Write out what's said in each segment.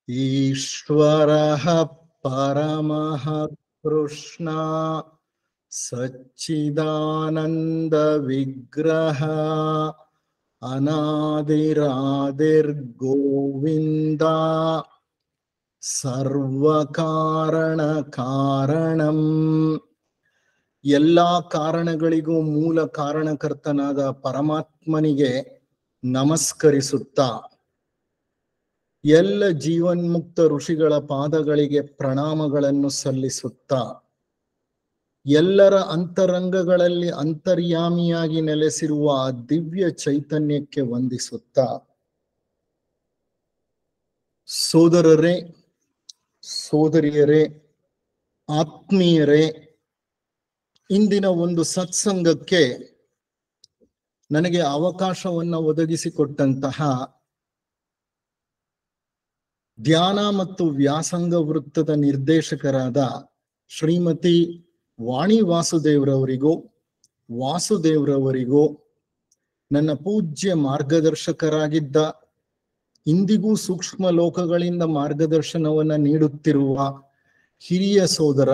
ईश्वरः परमः कृष्ण सच्चिदानंद विग्रह अनादिरादिर्गोविंद ಸರ್ವಕಾರಣ ಕಾರಣಂ. ಎಲ್ಲಾ ಕಾರಣಗಳಿಗೂ ಮೂಲ ಕಾರಣಕರ್ತನಾದ ಪರಮಾತ್ಮನಿಗೆ ನಮಸ್ಕರಿಸುತ್ತಾ, ಎಲ್ಲ ಜೀವನ್ಮುಕ್ತ ಋಷಿಗಳ ಪಾದಗಳಿಗೆ ಪ್ರಣಾಮಗಳನ್ನು ಸಲ್ಲಿಸುತ್ತಾ, ಎಲ್ಲರ ಅಂತರಂಗಗಳಲ್ಲಿ ಅಂತರ್ಯಾಮಿಯಾಗಿ ನೆಲೆಸಿರುವ ಆ ದಿವ್ಯ ಚೈತನ್ಯಕ್ಕೆ ವಂದಿಸುತ್ತಾ, ಸೋದರರೇ, ಸೋದರಿಯರೇ, ಆತ್ಮೀಯರೇ, ಇಂದಿನ ಒಂದು ಸತ್ಸಂಗಕ್ಕೆ ನನಗೆ ಅವಕಾಶವನ್ನು ಒದಗಿಸಿಕೊಟ್ಟಂತಹ ಧ್ಯಾನ ಮತ್ತು ವ್ಯಾಸಂಗ ವೃತ್ತದ ನಿರ್ದೇಶಕರಾದ ಶ್ರೀಮತಿ ವಾಣಿ ವಾಸುದೇವ್ರವರಿಗೂ ನನ್ನ ಪೂಜ್ಯ ಮಾರ್ಗದರ್ಶಕರಾಗಿದ್ದ, ಇಂದಿಗೂ ಸೂಕ್ಷ್ಮ ಲೋಕಗಳಿಂದ ಮಾರ್ಗದರ್ಶನವನ್ನ ನೀಡುತ್ತಿರುವ ಹಿರಿಯ ಸೋದರ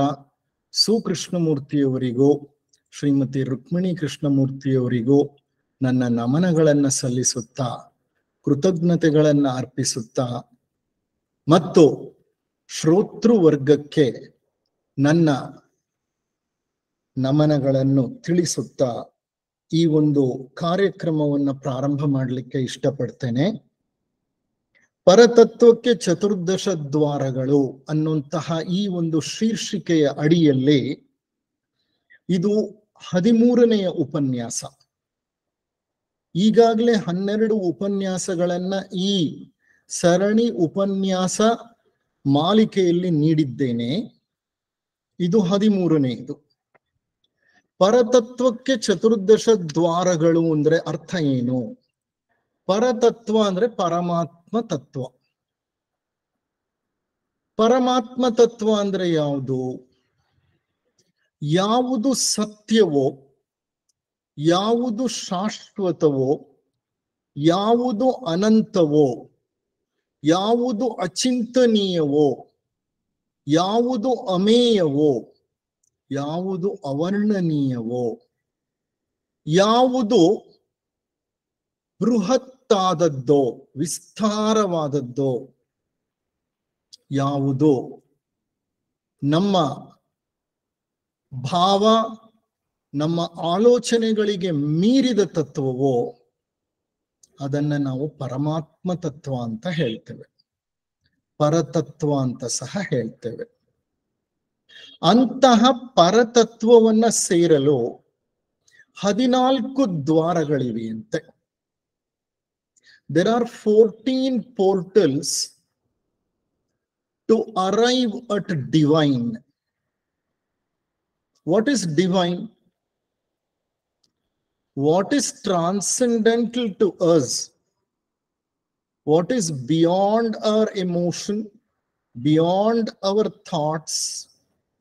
ಸುಕೃಷ್ಣಮೂರ್ತಿಯವರಿಗೂ, ಶ್ರೀಮತಿ ರುಕ್ಮಿಣಿ ಕೃಷ್ಣಮೂರ್ತಿಯವರಿಗೂ ನನ್ನ ನಮನಗಳನ್ನು ಸಲ್ಲಿಸುತ್ತಾ, ಕೃತಜ್ಞತೆಗಳನ್ನು ಅರ್ಪಿಸುತ್ತಾ ಮತ್ತು ಶ್ರೋತೃವರ್ಗಕ್ಕೆ ನನ್ನ ನಮನಗಳನ್ನು ತಿಳಿಸುತ್ತಾ ಈ ಒಂದು ಕಾರ್ಯಕ್ರಮವನ್ನು ಪ್ರಾರಂಭ ಮಾಡಲಿಕ್ಕೆ ಇಷ್ಟಪಡ್ತೇನೆ. ಪರತತ್ವಕ್ಕೆ ಚತುರ್ದಶ ದ್ವಾರಗಳು ಅನ್ನುವಂತಹ ಈ ಒಂದು ಶೀರ್ಷಿಕೆಯ ಅಡಿಯಲ್ಲಿ ಇದು 13ನೆಯ ಉಪನ್ಯಾಸ. ಈಗಾಗಲೇ 12 ಉಪನ್ಯಾಸಗಳನ್ನ ಈ ಸರಣಿ ಉಪನ್ಯಾಸ ಮಾಲಿಕೆಯಲ್ಲಿ ನೀಡಿದ್ದೇನೆ. ಇದು 13ನೇದು. ಪರತತ್ವಕ್ಕೆ ಚತುರ್ದಶ ದ್ವಾರಗಳು ಅಂದ್ರೆ ಅರ್ಥ ಏನು? ಪರತತ್ವ ಅಂದ್ರೆ ಪರಮಾತ್ಮ ತತ್ವ. ಪರಮಾತ್ಮ ತತ್ವ ಅಂದ್ರೆ ಯಾವುದು? ಯಾವುದು ಸತ್ಯವೋ, ಯಾವುದು ಶಾಶ್ವತವೋ, ಯಾವುದು ಅನಂತವೋ, ಯಾವುದು ಅಚಿಂತನೀಯವೋ, ಯಾವುದು ಅಮೇಯವೋ, ಯಾವುದು ಅವರ್ಣನೀಯವೋ, ಯಾವುದು ಬೃಹತ್ತಾದದ್ದೋ ವಿಸ್ತಾರವಾದದ್ದೋ, ಯಾವುದು ನಮ್ಮ ಭಾವ ನಮ್ಮ ಆಲೋಚನೆಗಳಿಗೆ ಮೀರಿದ ತತ್ವವೋ ಅದನ್ನ ನಾವು ಪರಮಾತ್ಮ ತತ್ವ ಅಂತ ಹೇಳ್ತೇವೆ, ಪರತತ್ವ ಅಂತ ಸಹ ಹೇಳ್ತೇವೆ. ಅಂತಹ ಪರತತ್ವವನ್ನ ಸೇರಲು 14 ದ್ವಾರಗಳಿವೆಯಂತೆ. There are 14 portals to arrive at divine. What is divine? What is transcendental to us? What is beyond our emotion, beyond our thoughts,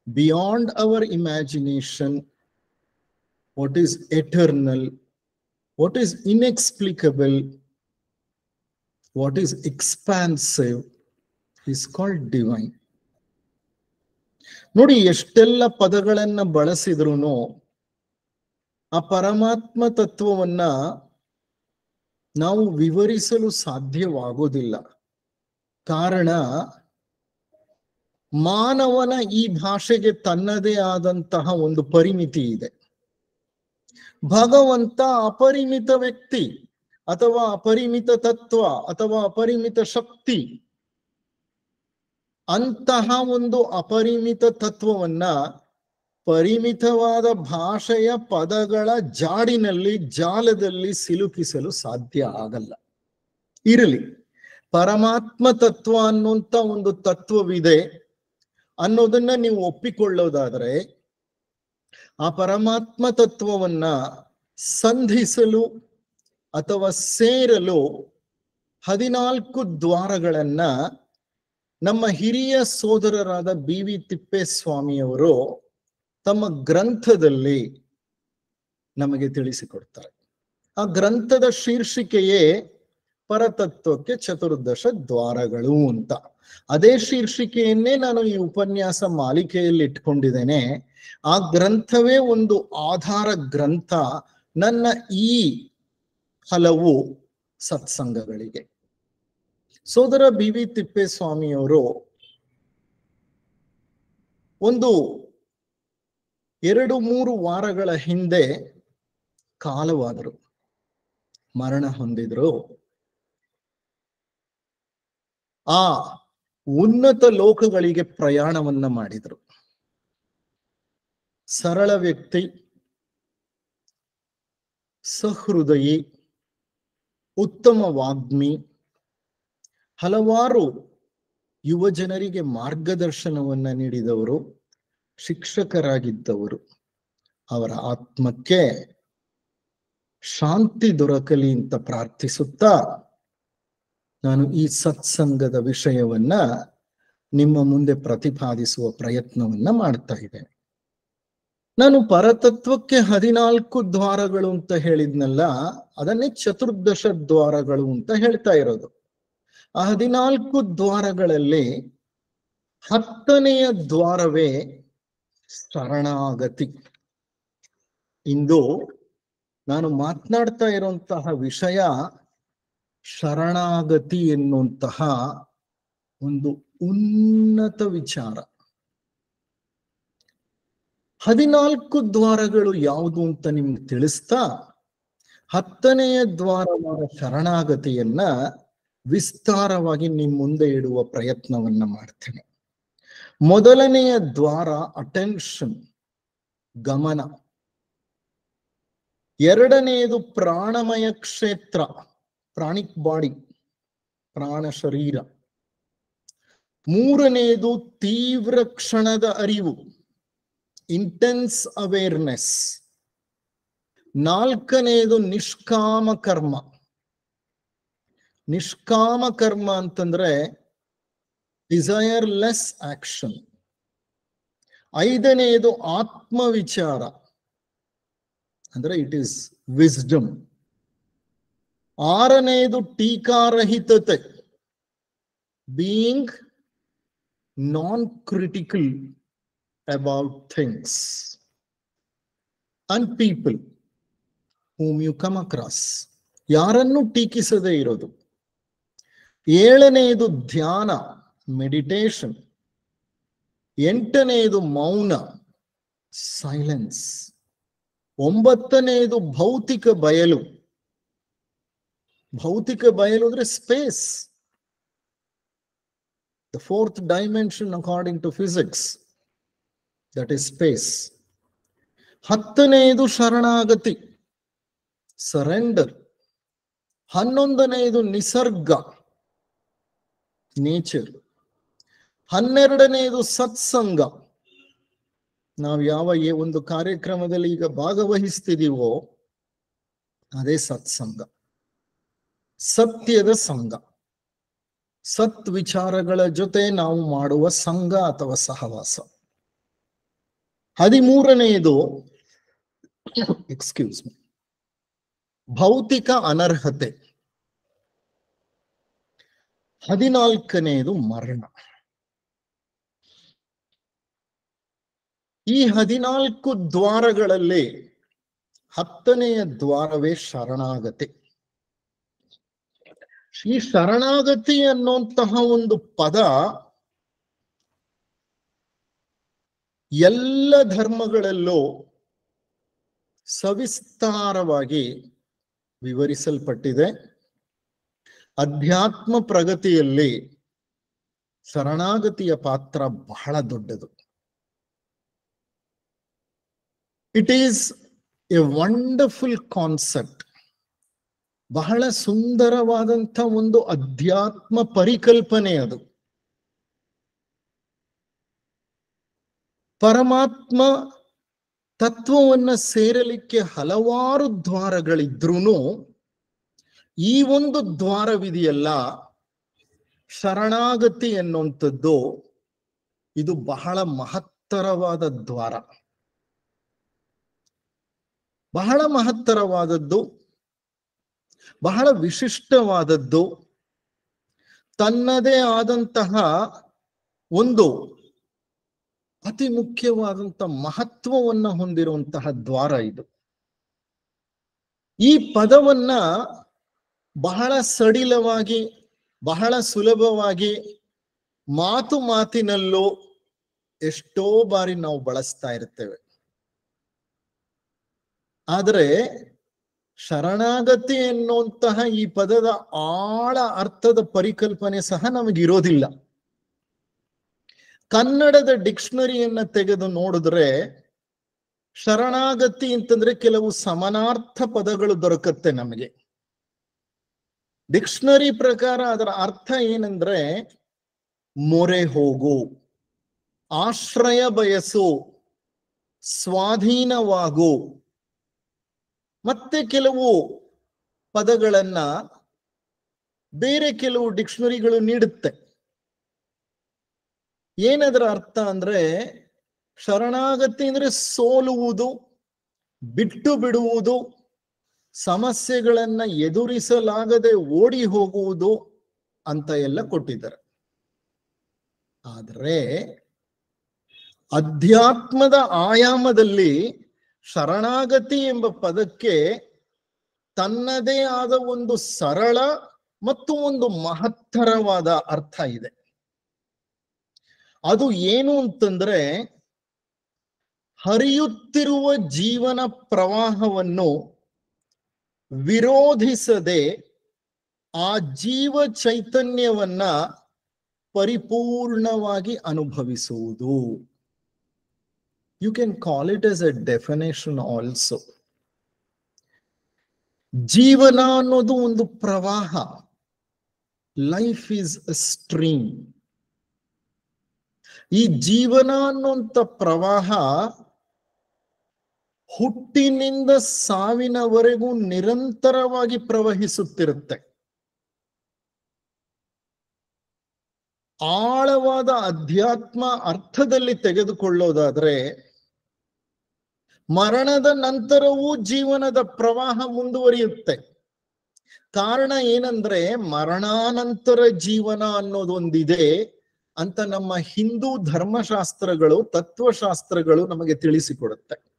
beyond our imagination? What is eternal? What is inexplicable? What is expansive is called divine. ನೋಡಿ, ಎಷ್ಟೆಲ್ಲ ಪದಗಳನ್ನ ಬಳಸಿದ್ರು ಆ ಪರಮಾತ್ಮ ತತ್ವವನ್ನ ನಾವು ವಿವರಿಸಲು ಸಾಧ್ಯವಾಗೋದಿಲ್ಲ. ಕಾರಣ, ಮಾನವನ ಈ ಭಾಷೆಗೆ ತನ್ನದೇ ಆದಂತಹ ಒಂದು ಪರಿಮಿತಿ ಇದೆ. ಭಗವಂತ ಅಪರಿಮಿತ ವ್ಯಕ್ತಿ ಅಥವಾ ಅಪರಿಮಿತ ತತ್ವ ಅಥವಾ ಅಪರಿಮಿತ ಶಕ್ತಿ. ಅಂತಹ ಒಂದು ಅಪರಿಮಿತ ತತ್ವವನ್ನ ಪರಿಮಿತವಾದ ಭಾಷೆಯ ಪದಗಳ ಜಾಲದಲ್ಲಿ ಸಿಲುಕಿಸಲು ಸಾಧ್ಯ ಆಗಲ್ಲ. ಇರಲಿ, ಪರಮಾತ್ಮ ತತ್ವ ಅನ್ನುವಂತ ಒಂದು ತತ್ವವಿದೆ ಅನ್ನೋದನ್ನ ನೀವು ಒಪ್ಪಿಕೊಳ್ಳೋದಾದ್ರೆ, ಆ ಪರಮಾತ್ಮ ತತ್ವವನ್ನ ಸಂಧಿಸಲು ಅಥವಾ ಸೇರಲು 14 ದ್ವಾರಗಳನ್ನ ನಮ್ಮ ಹಿರಿಯ ಸೋದರರಾದ BV ತಿಪ್ಪೇಸ್ವಾಮಿಯವರು ತಮ್ಮ ಗ್ರಂಥದಲ್ಲಿ ನಮಗೆ ತಿಳಿಸಿಕೊಡ್ತಾರೆ. ಆ ಗ್ರಂಥದ ಶೀರ್ಷಿಕೆಯೇ ಪರತತ್ವಕ್ಕೆ ಚತುರ್ದಶ ದ್ವಾರಗಳು ಅಂತ. ಅದೇ ಶೀರ್ಷಿಕೆಯನ್ನೇ ನಾನು ಈ ಉಪನ್ಯಾಸ ಮಾಲಿಕೆಯಲ್ಲಿ ಇಟ್ಕೊಂಡಿದ್ದೇನೆ. ಆ ಗ್ರಂಥವೇ ಒಂದು ಆಧಾರ ಗ್ರಂಥ ನನ್ನ ಈ ಹಲವು ಸತ್ಸಂಗಗಳಿಗೆ. ಸೋದರ BV ತಿಪ್ಪೇಸ್ವಾಮಿಯವರು ಒಂದು 2-3 ವಾರಗಳ ಹಿಂದೆ ಕಾಲವಾದರು, ಮರಣ ಹೊಂದಿದ್ರು. ಆ ಉನ್ನತ ಲೋಕಗಳಿಗೆ ಪ್ರಯಾಣವನ್ನ ಮಾಡಿದ್ರು. ಸರಳ ವ್ಯಕ್ತಿ, ಸಹೃದಯಿ, ಉತ್ತಮ ವಾಗ್ಮಿ, ಹಲವಾರು ಯುವ ಜನರಿಗೆ ಮಾರ್ಗದರ್ಶನವನ್ನ ನೀಡಿದವರು, ಶಿಕ್ಷಕರಾಗಿದ್ದವರು. ಅವರ ಆತ್ಮಕ್ಕೆ ಶಾಂತಿ ದೊರಕಲಿ ಅಂತ ಪ್ರಾರ್ಥಿಸುತ್ತಾ ನಾನು ಈ ಸತ್ಸಂಗದ ವಿಷಯವನ್ನ ನಿಮ್ಮ ಮುಂದೆ ಪ್ರತಿಪಾದಿಸುವ ಪ್ರಯತ್ನವನ್ನ ಮಾಡ್ತಾ ಇದ್ದೇನೆ. ನಾನು ಪರತತ್ವಕ್ಕೆ 14 ದ್ವಾರಗಳು ಅಂತ ಹೇಳಿದ್ನಲ್ಲ, ಅದನ್ನೇ ಚತುರ್ದಶ ದ್ವಾರಗಳು ಅಂತ ಹೇಳ್ತಾ ಇರೋದು. ಆ 14 ದ್ವಾರಗಳಲ್ಲಿ 10ನೆಯ ದ್ವಾರವೇ ಶರಣಾಗತಿ. ಇಂದು ನಾನು ಮಾತನಾಡ್ತಾ ಇರುವಂತಹ ವಿಷಯ ಶರಣಾಗತಿ ಎನ್ನುವಂತಹ ಒಂದು ಉನ್ನತ ವಿಚಾರ. 14 ದ್ವಾರಗಳು ಯಾವುದು ಅಂತ ನಿಮ್ಗೆ ತಿಳಿಸ್ತಾ 10ನೆಯ ದ್ವಾರವಾದ ಶರಣಾಗತಿಯನ್ನ ವಿಸ್ತಾರವಾಗಿ ನಿಮ್ಮ ಮುಂದೆ ಇಡುವ ಪ್ರಯತ್ನವನ್ನ ಮಾಡ್ತೇನೆ. ಮೊದಲನೆಯ ದ್ವಾರ ಅಟೆನ್ಷನ್, ಗಮನ. ಎರಡನೆಯದು ಪ್ರಾಣಮಯ ಕ್ಷೇತ್ರ, ಪ್ರಾಣಿಕ್ ಬಾಡಿ, ಪ್ರಾಣ ಶರೀರ. ಮೂರನೆಯದು ತೀವ್ರ ಕ್ಷಣದ ಅರಿವು, ಇಂಟೆನ್ಸ್ ಅವೇರ್ನೆಸ್. ನಾಲ್ಕನೆಯದು ನಿಷ್ಕಾಮ ಕರ್ಮ. ನಿಷ್ಕಾಮ ಕರ್ಮ ಅಂತಂದ್ರೆ ಡಿಸೈರ್ಲೆಸ್ ಆಕ್ಷನ್. ಐದನೆಯದು ಆತ್ಮವಿಚಾರ, ಅಂದ್ರೆ ಇಟ್ ಈಸ್ ವಿಸ್ಡಮ್. ಆರನೆಯದು ಟೀಕಾರಹಿತತೆ, being non critical about things and people whom you come across. ಯಾರನ್ನು ಟೀಕಿಸದೇ ಇರೋದು. ಏಳನೆಯದು ಧ್ಯಾನ, ಮೆಡಿಟೇಷನ್. ಎಂಟನೆಯದು ಮೌನ, ಸೈಲೆನ್ಸ್. ಒಂಬತ್ತನೆಯದು ಭೌತಿಕ ಬಯಲು. ಭೌತಿಕ ಬಯಲು ಅಂದ್ರೆ space, the fourth dimension according to physics, that is space. ಹತ್ತನೆಯದು ಶರಣಾಗತಿ, ಸರೆಂಡರ್. 11ನೆಯದು ನಿಸರ್ಗ, ನೇಚರ್. 12ನೆಯದು ಸತ್ಸಂಗ. ನಾವು ಯಾವ ಒಂದು ಕಾರ್ಯಕ್ರಮದಲ್ಲಿ ಈಗ ಭಾಗವಹಿಸ್ತಿದೀವೋ ಅದೇ ಸತ್ಸಂಗ, ಸತ್ಯದ ಸಂಘ. ಸತ್ ವಿಚಾರಗಳ ಜೊತೆ ನಾವು ಮಾಡುವ ಸಂಘ ಅಥವಾ ಸಹವಾಸ. 13ನೆಯದು ಎಕ್ಸ್ಕ್ಯೂಸ್ ಮಿ, ಭೌತಿಕ ಅನರ್ಹತೆ. 14ನೆಯದು ಮರಣ. ಈ 14 ದ್ವಾರಗಳಲ್ಲಿ 10ನೆಯ ದ್ವಾರವೇ ಶರಣಾಗತಿ. ಈ ಶರಣಾಗತಿ ಅನ್ನುವಂತಹ ಒಂದು ಪದ ಎಲ್ಲ ಧರ್ಮಗಳಲ್ಲೂ ಸವಿಸ್ತಾರವಾಗಿ ವಿವರಿಸಲ್ಪಟ್ಟಿದೆ. ಅಧ್ಯಾತ್ಮ ಪ್ರಗತಿಯಲ್ಲಿ ಶರಣಾಗತಿಯ ಪಾತ್ರ ಬಹಳ ದೊಡ್ಡದು. It is A wonderful concept. ಬಹಳ ಸುಂದರವಾದಂಥ ಒಂದು ಅಧ್ಯಾತ್ಮ ಪರಿಕಲ್ಪನೆ ಅದು. ಪರಮಾತ್ಮ ತತ್ವವನ್ನ ಸೇರಲಿಕ್ಕೆ ಹಲವಾರು ದ್ವಾರಗಳಿದ್ರೂ ಈ ಒಂದು ದ್ವಾರವಿದೆಯಲ್ಲ, ಶರಣಾಗತಿ ಎನ್ನುವಂಥದ್ದು, ಇದು ಬಹಳ ಮಹತ್ತರವಾದ ದ್ವಾರ. ಬಹಳ ಮಹತ್ತರವಾದದ್ದು. ಬಹಳ ವಿಶಿಷ್ಟವಾದದ್ದು, ತನ್ನದೇ ಆದಂತಹ ಒಂದು ಅತಿ ಮುಖ್ಯವಾದಂತಹ ಮಹತ್ವವನ್ನ ಹೊಂದಿರುವಂತಹ ದ್ವಾರ ಇದು. ಈ ಪದವನ್ನ ಬಹಳ ಸಡಿಲವಾಗಿ, ಬಹಳ ಸುಲಭವಾಗಿ ಮಾತಿನಲ್ಲೂ ಎಷ್ಟೋ ಬಾರಿ ನಾವು ಬಳಸ್ತಾ ಇರ್ತೇವೆ. ಆದರೆ ಶರಣಾಗತಿ ಎನ್ನುವಂತಹ ಈ ಪದದ ಆಳ ಅರ್ಥದ ಪರಿಕಲ್ಪನೆ ಸಹ ನಮಗಿರೋದಿಲ್ಲ. ಕನ್ನಡದ ಡಿಕ್ಷನರಿಯನ್ನ ತೆಗೆದು ನೋಡಿದ್ರೆ ಶರಣಾಗತಿ ಅಂತಂದ್ರೆ ಕೆಲವು ಸಮಾನಾರ್ಥ ಪದಗಳು ದೊರಕತ್ತೆ ನಮಗೆ. ಡಿಕ್ಷನರಿ ಪ್ರಕಾರ ಅದರ ಅರ್ಥ ಏನಂದ್ರೆ ಮೊರೆ ಹೋಗು, ಆಶ್ರಯ ಬಯಸು, ಸ್ವಾಧೀನವಾಗು. ಮತ್ತೆ ಕೆಲವು ಪದಗಳನ್ನ ಬೇರೆ ಕೆಲವು ಡಿಕ್ಷನರಿಗಳು ನೀಡುತ್ತೆ. ಏನದರ ಅರ್ಥ ಅಂದ್ರೆ ಶರಣಾಗತಿ ಅಂದ್ರೆ ಸೋಲುವುದು, ಬಿಟ್ಟು ಬಿಡುವುದು, ಸಮಸ್ಯೆಗಳನ್ನ ಎದುರಿಸಲಾಗದೆ ಓಡಿ ಹೋಗುವುದು ಅಂತ ಎಲ್ಲ ಕೊಟ್ಟಿದ್ದಾರೆ. ಆದರೆ ಅಧ್ಯಾತ್ಮದ ಆಯಾಮದಲ್ಲಿ ಶರಣಾಗತಿ ಎಂಬ ಪದಕ್ಕೆ ತನ್ನದೇ ಆದ ಒಂದು ಸರಳ ಮತ್ತು ಒಂದು ಮಹತ್ತರವಾದ ಅರ್ಥ ಇದೆ. ಅದು ಏನು ಅಂತಂದ್ರೆ, ಹರಿಯುತ್ತಿರುವ ಜೀವನ ಪ್ರವಾಹವನ್ನು ವಿರೋಧಿಸದೆ ಆ ಜೀವ ಚೈತನ್ಯವನ್ನ ಪರಿಪೂರ್ಣವಾಗಿ ಅನುಭವಿಸುವುದು. You can call it as a definition also. ಜೀವನ ಅನ್ನೋದು ಒಂದು ಪ್ರವಾಹ. Life is a stream. ಈ ಜೀವನ ಅನ್ನುವಂಥ ಪ್ರವಾಹ ಹುಟ್ಟಿನಿಂದ ಸಾವಿನವರೆಗೂ ನಿರಂತರವಾಗಿ ಪ್ರವಹಿಸುತ್ತಿರುತ್ತೆ. ಆಳವಾದ ಅಧ್ಯಾತ್ಮ ಅರ್ಥದಲ್ಲಿ ತೆಗೆದುಕೊಳ್ಳೋದಾದ್ರೆ ಮರಣದ ನಂತರವೂ ಜೀವನದ ಪ್ರವಾಹ ಮುಂದುವರಿಯುತ್ತೆ. ಕಾರಣ ಏನಂದ್ರೆ ಮರಣಾನಂತರ ಜೀವನ ಅನ್ನೋದೊಂದಿದೆ ಅಂತ ನಮ್ಮ ಹಿಂದೂ ಧರ್ಮಶಾಸ್ತ್ರಗಳು, ತತ್ವಶಾಸ್ತ್ರಗಳು ನಮಗೆ ತಿಳಿಸಿಕೊಡುತ್ತೆ.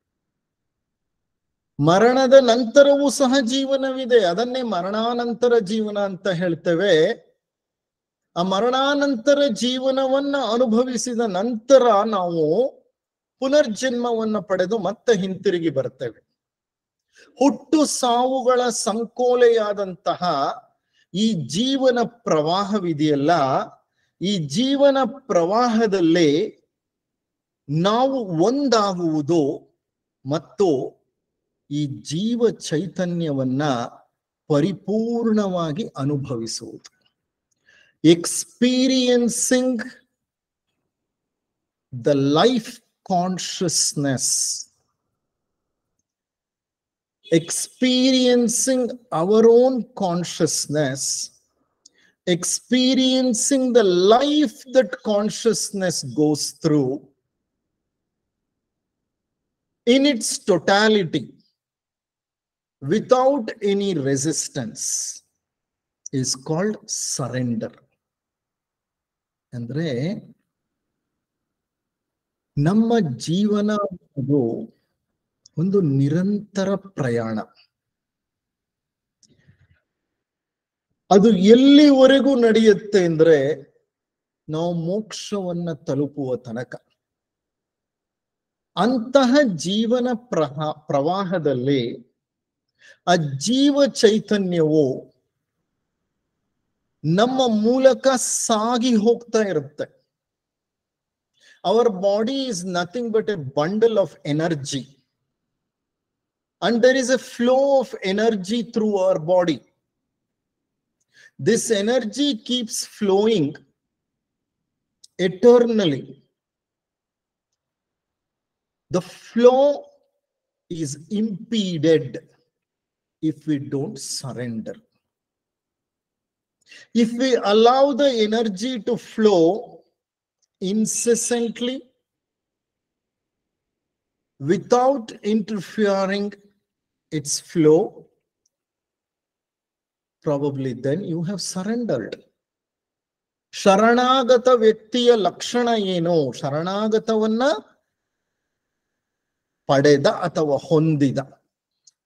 ಮರಣದ ನಂತರವೂ ಸಹ ಜೀವನವಿದೆ, ಅದನ್ನೇ ಮರಣಾನಂತರ ಜೀವನ ಅಂತ ಹೇಳ್ತೇವೆ. ಆ ಮರಣಾನಂತರ ಜೀವನವನ್ನ ಅನುಭವಿಸಿದ ನಂತರ ನಾವು ಪುನರ್ಜನ್ಮವನ್ನ ಪಡೆದು ಮತ್ತೆ ಹಿಂತಿರುಗಿ ಬರ್ತೇವೆ. ಹುಟ್ಟು ಸಾವುಗಳ ಸಂಕೋಲೆಯಾದಂತಹ ಈ ಜೀವನ ಪ್ರವಾಹವಿದೆಯಲ್ಲ, ಈ ಜೀವನ ಪ್ರವಾಹದಲ್ಲಿ ನಾವು ಒಂದಾಗುವುದು ಮತ್ತು ಈ ಜೀವ ಚೈತನ್ಯವನ್ನ ಪರಿಪೂರ್ಣವಾಗಿ ಅನುಭವಿಸುವುದು. Experiencing the life consciousness, experiencing our own consciousness, experiencing the life that consciousness goes through in its totality without any resistance is called surrender. ಅಂದ್ರೆ ನಮ್ಮ ಜೀವನ ಒಂದು ನಿರಂತರ ಪ್ರಯಾಣ. ಅದು ಎಲ್ಲಿವರೆಗೂ ನಡೆಯುತ್ತೆ ಅಂದ್ರೆ ನಾವು ಮೋಕ್ಷವನ್ನ ತಲುಪುವ ತನಕ. ಅಂತಹ ಜೀವನ ಪ್ರವಾಹದಲ್ಲಿ ಆ ಜೀವ ಚೈತನ್ಯವು ನಮ್ಮ ಮೂಲಕ ಸಾಗಿ ಹೋಗ್ತಾ ಇರುತ್ತೆ. Our body is nothing but a bundle of energy. And there is a flow of energy through our body. This energy keeps flowing eternally. The flow is impeded if we don't surrender. If we allow the energy to flow incessantly without interfering its flow, probably then you have surrendered. ಶರಣಾಗತ ವ್ಯಕ್ತಿಯ ಲಕ್ಷಣ ಏನು? ಶರಣಾಗತವನ್ನ ಪಡೆದ ಅಥವಾ ಹೊಂದಿದ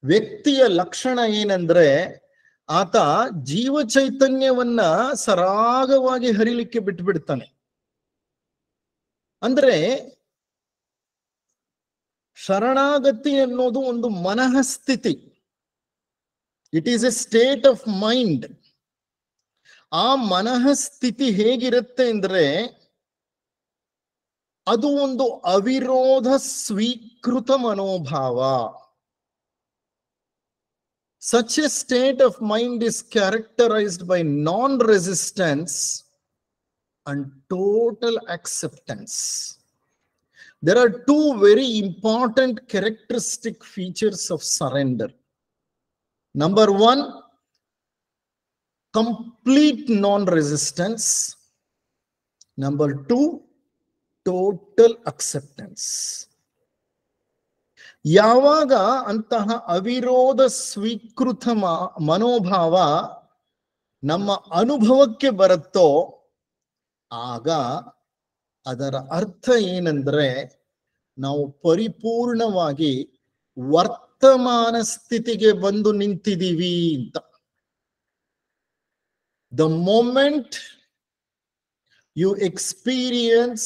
ವ್ಯಕ್ತಿಯ ಲಕ್ಷಣ ಏನಂದ್ರೆ, ಆತ ಜೀವ ಚೈತನ್ಯವನ್ನ ಸರಾಗವಾಗಿ ಹರಿಲಿಕ್ಕೆ ಬಿಟ್ಬಿಡ್ತಾನೆ. ಅಂದ್ರೆ ಶರಣಾಗತಿ ಅನ್ನೋದು ಒಂದು ಮನಃಸ್ಥಿತಿ. It is a state of mind. ಆ ಮನಃಸ್ಥಿತಿ ಹೇಗಿರುತ್ತೆ ಅಂದ್ರೆ, ಅದು ಒಂದು ಅವಿರೋಧ ಸ್ವೀಕೃತ ಮನೋಭಾವ. Such a state of mind is characterized by non-resistance and total acceptance. There are two very important characteristic features of surrender. Number one, complete non-resistance. Number two, total acceptance. ಯಾವಾಗ ಅಂತಹ ಅವಿರೋಧ ಸ್ವೀಕೃತ ಮನೋಭಾವ ನಮ್ಮ ಅನುಭವಕ್ಕೆ ಬರುತ್ತೋ, ಆಗ ಅದರ ಅರ್ಥ ಏನಂದ್ರೆ, ನಾವು ಪರಿಪೂರ್ಣವಾಗಿ ವರ್ತಮಾನ ಸ್ಥಿತಿಗೆ ಬಂದು ನಿಂತಿದ್ದೀವಿ ಅಂತ. The moment you experience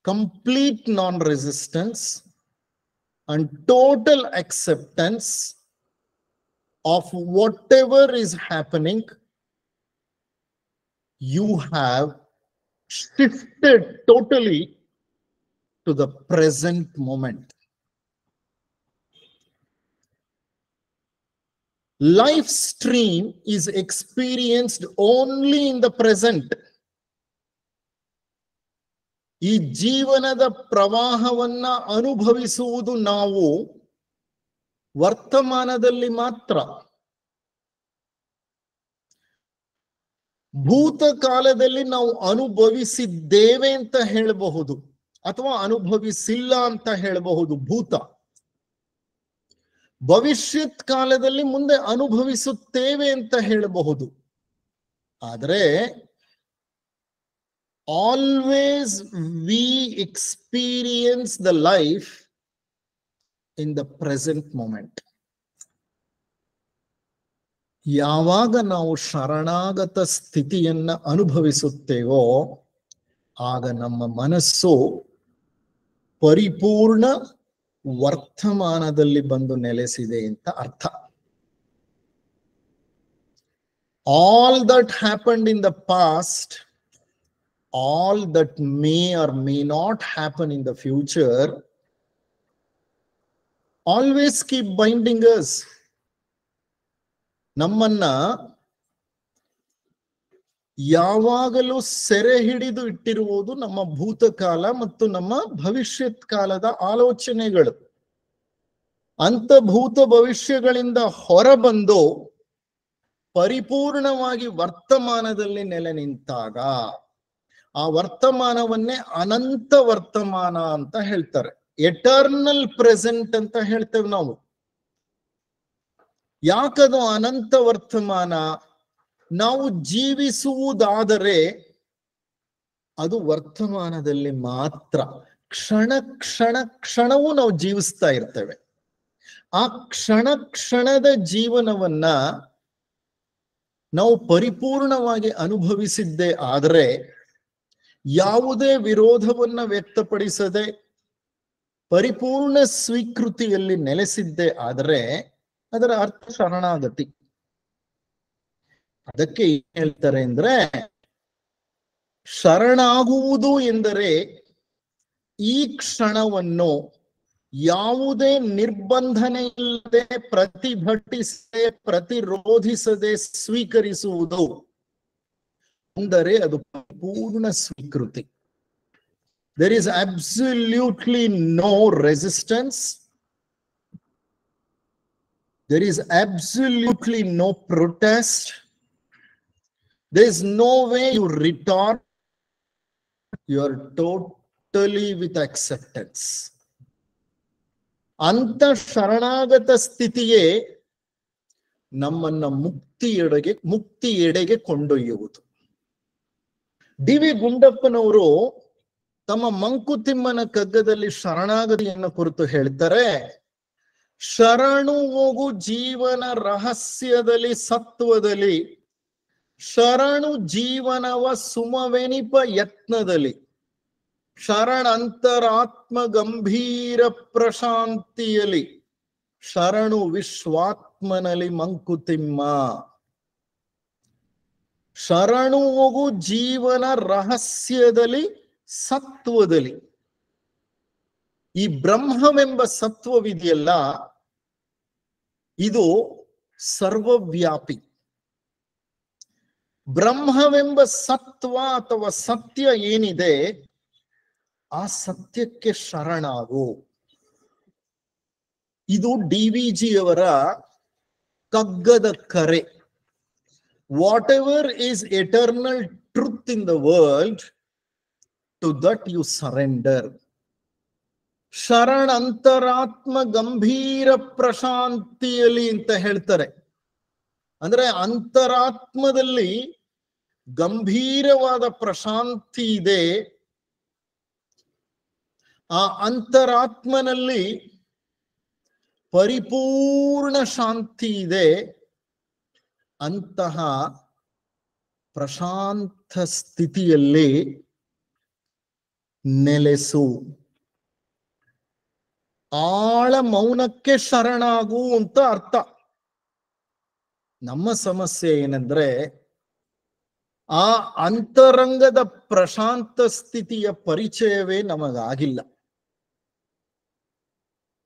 complete non-resistance and total acceptance of whatever is happening, you have shifted totally to the present moment. Life stream is experienced only in the present. ಈ ಜೀವನದ ಪ್ರವಾಹವನ್ನ ಅನುಭವಿಸುವುದು ನಾವು ವರ್ತಮಾನದಲ್ಲಿ ಮಾತ್ರ. ಭೂತಕಾಲದಲ್ಲಿ ನಾವು ಅನುಭವಿಸಿದ್ದೇವೆ ಅಂತ ಹೇಳಬಹುದು, ಅಥವಾ ಅನುಭವಿಸಿಲ್ಲ ಅಂತ ಹೇಳಬಹುದು ಭೂತ. ಭವಿಷ್ಯತ್ ಕಾಲದಲ್ಲಿ ಮುಂದೆ ಅನುಭವಿಸುತ್ತೇವೆ ಅಂತ ಹೇಳಬಹುದು. ಆದರೆ always we experience the life in the present moment. ಯಾವಾಗ ನಾವು ಶರಣಾಗತ ಸ್ಥಿತಿಯನ್ನ ಅನುಭವಿಸುತ್ತೇವೋ, ಆಗ ನಮ್ಮ ಮನಸ್ಸು ಪರಿಪೂರ್ಣ ವರ್ತಮಾನದಲ್ಲಿ ಬಂದು ನೆಲೆಸಿದೆ ಅಂತ ಅರ್ಥ. All that happened in the past, all that may or may not happen in the future, always keep binding us. ನಮ್ಮನ್ನ ಯಾವಾಗಲೂ ಸೆರೆ ಹಿಡಿದು ಇಟ್ಟಿರುವುದು ನಮ್ಮ ಭೂತಕಾಲ ಮತ್ತು ನಮ್ಮ ಭವಿಷ್ಯತ್ ಕಾಲದ ಆಲೋಚನೆಗಳು. ಅಂತ ಭೂತ ಭವಿಷ್ಯಗಳಿಂದ ಹೊರಬಂದು ಪರಿಪೂರ್ಣವಾಗಿ ವರ್ತಮಾನದಲ್ಲಿ ನೆಲೆ ನಿಂತಾಗ, ಆ ವರ್ತಮಾನವನ್ನೇ ಅನಂತ ವರ್ತಮಾನ ಅಂತ ಹೇಳ್ತಾರೆ. ಎಟರ್ನಲ್ ಪ್ರೆಸೆಂಟ್ ಅಂತ ಹೇಳ್ತೇವೆ ನಾವು. ಯಾಕದು ಅನಂತ ವರ್ತಮಾನ? ನಾವು ಜೀವಿಸುವುದಾದರೆ ಅದು ವರ್ತಮಾನದಲ್ಲಿ ಮಾತ್ರ. ಕ್ಷಣ ಕ್ಷಣ ಕ್ಷಣವೂ ನಾವು ಜೀವಿಸ್ತಾ ಇರ್ತೇವೆ. ಆ ಕ್ಷಣ ಕ್ಷಣದ ಜೀವನವನ್ನ ನಾವು ಪರಿಪೂರ್ಣವಾಗಿ ಅನುಭವಿಸಿದ್ದೇ ಆದರೆ, ಯಾವುದೇ ವಿರೋಧವನ್ನ ವ್ಯಕ್ತಪಡಿಸದೆ ಪರಿಪೂರ್ಣ ಸ್ವೀಕೃತಿಯಲ್ಲಿ ನೆಲೆಸಿದ್ದೇ ಆದರೆ ಅದರ ಅರ್ಥ ಶರಣಾಗತಿ. ಅದಕ್ಕೆ ಏನ್ ಹೇಳ್ತಾರೆ ಅಂದ್ರೆ, ಶರಣಾಗುವುದು ಎಂದರೆ ಈ ಕ್ಷಣವನ್ನು ಯಾವುದೇ ನಿರ್ಬಂಧನೆ ಇಲ್ಲದೆ ಪ್ರತಿಭಟಿಸದೆ ಪ್ರತಿರೋಧಿಸದೆ ಸ್ವೀಕರಿಸುವುದು ಅಂದರೆ ಅದು ಪೂರ್ಣ ಸ್ವೀಕೃತಿ. There is absolutely no resistance. There is absolutely no protest. There is no way you retort. You are totally with acceptance. ಅಂತ ಶರಣಾಗತ ಸ್ಥಿತಿಯೇ ನಮ್ಮನ್ನ ಮುಕ್ತಿಯೆಡೆಗೆ ಕೊಂಡೊಯ್ಯುವುದು. ಡಿ ವಿ ಗುಂಡಪ್ಪನವರು ತಮ್ಮ ಮಂಕುತಿಮ್ಮನ ಕಗ್ಗದಲ್ಲಿ ಶರಣಾಗತಿಯನ್ನು ಕುರಿತು ಹೇಳ್ತಾರೆ, ಶರಣು ಹೋಗು ಜೀವನ ರಹಸ್ಯದಲ್ಲಿ ಸತ್ವದಲ್ಲಿ, ಶರಣು ಜೀವನವ ಸುಮವೆನಿಪ ಯತ್ನದಲ್ಲಿ, ಶರಣಂತರಾತ್ಮ ಗಂಭೀರ ಪ್ರಶಾಂತಿಯಲ್ಲಿ, ಶರಣು ವಿಶ್ವಾತ್ಮನಲ್ಲಿ ಮಂಕುತಿಮ್ಮ. ಶರಣು ಹೋಗು ಜೀವನ ರಹಸ್ಯದಲ್ಲಿ ಸತ್ವದಲ್ಲಿ. ಈ ಬ್ರಹ್ಮವೆಂಬ ಸತ್ವವಿದೆಯಲ್ಲ, ಇದು ಸರ್ವವ್ಯಾಪಿ. ಬ್ರಹ್ಮವೆಂಬ ಸತ್ವ ಅಥವಾ ಸತ್ಯ ಏನಿದೆ, ಆ ಸತ್ಯಕ್ಕೆ ಶರಣಾಗು. ಇದು ಡಿ ವಿ ಜಿಯವರ ಕಗ್ಗದ ಕರೆ. Whatever is eternal truth in the world, to that you surrender. ಶರಣಂತರಾತ್ಮ ಗಂಭೀರ ಪ್ರಶಾಂತಿಯಲ್ಲಿ ಅಂತ ಹೇಳ್ತಾರೆ. ಅಂದ್ರೆ ಅಂತರಾತ್ಮದಲ್ಲಿ ಗಂಭೀರವಾದ ಪ್ರಶಾಂತಿ ಇದೆ. ಆ ಅಂತರಾತ್ಮನಲ್ಲಿ ಪರಿಪೂರ್ಣ ಶಾಂತಿ ಇದೆ. ಅಂತಹ ಪ್ರಶಾಂತ ಸ್ಥಿತಿಯಲ್ಲಿ ನೆಲೆಸು. ಆಳ ಮೌನಕ್ಕೆ ಶರಣಾಗು ಅಂತ ಅರ್ಥ. ನಮ್ಮ ಸಮಸ್ಯೆ ಏನಂದ್ರೆ, ಆ ಅಂತರಂಗದ ಪ್ರಶಾಂತ ಸ್ಥಿತಿಯ ಪರಿಚಯವೇ ನಮಗಾಗಿಲ್ಲ.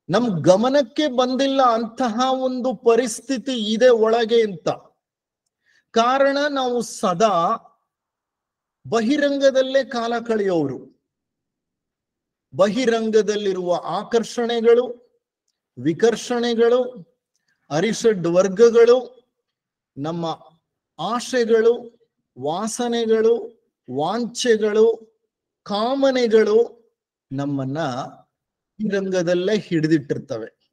ನಮ್ ಗಮನಕ್ಕೆ ಬಂದಿಲ್ಲ ಅಂತಹ ಒಂದು ಪರಿಸ್ಥಿತಿ ಇದೆ ಒಳಗೆ ಅಂತ. ಕಾರಣ ನಾವು ಸದಾ ಬಹಿರಂಗದಲ್ಲೇ ಕಾಲ ಕಳೆಯೋರು. ಬಹಿರಂಗದಲ್ಲಿರುವ ಆಕರ್ಷಣೆಗಳು, ವಿಕರ್ಷಣೆಗಳು, ಅರಿಷಡ್ ವರ್ಗಗಳು, ನಮ್ಮ ಆಶೆಗಳು, ವಾಸನೆಗಳು, ವಾಂಛೆಗಳು, ಕಾಮನೆಗಳು ನಮ್ಮನ್ನ ಬಹಿರಂಗದಲ್ಲೇ ಹಿಡಿದಿಟ್ಟಿರ್ತವೆ.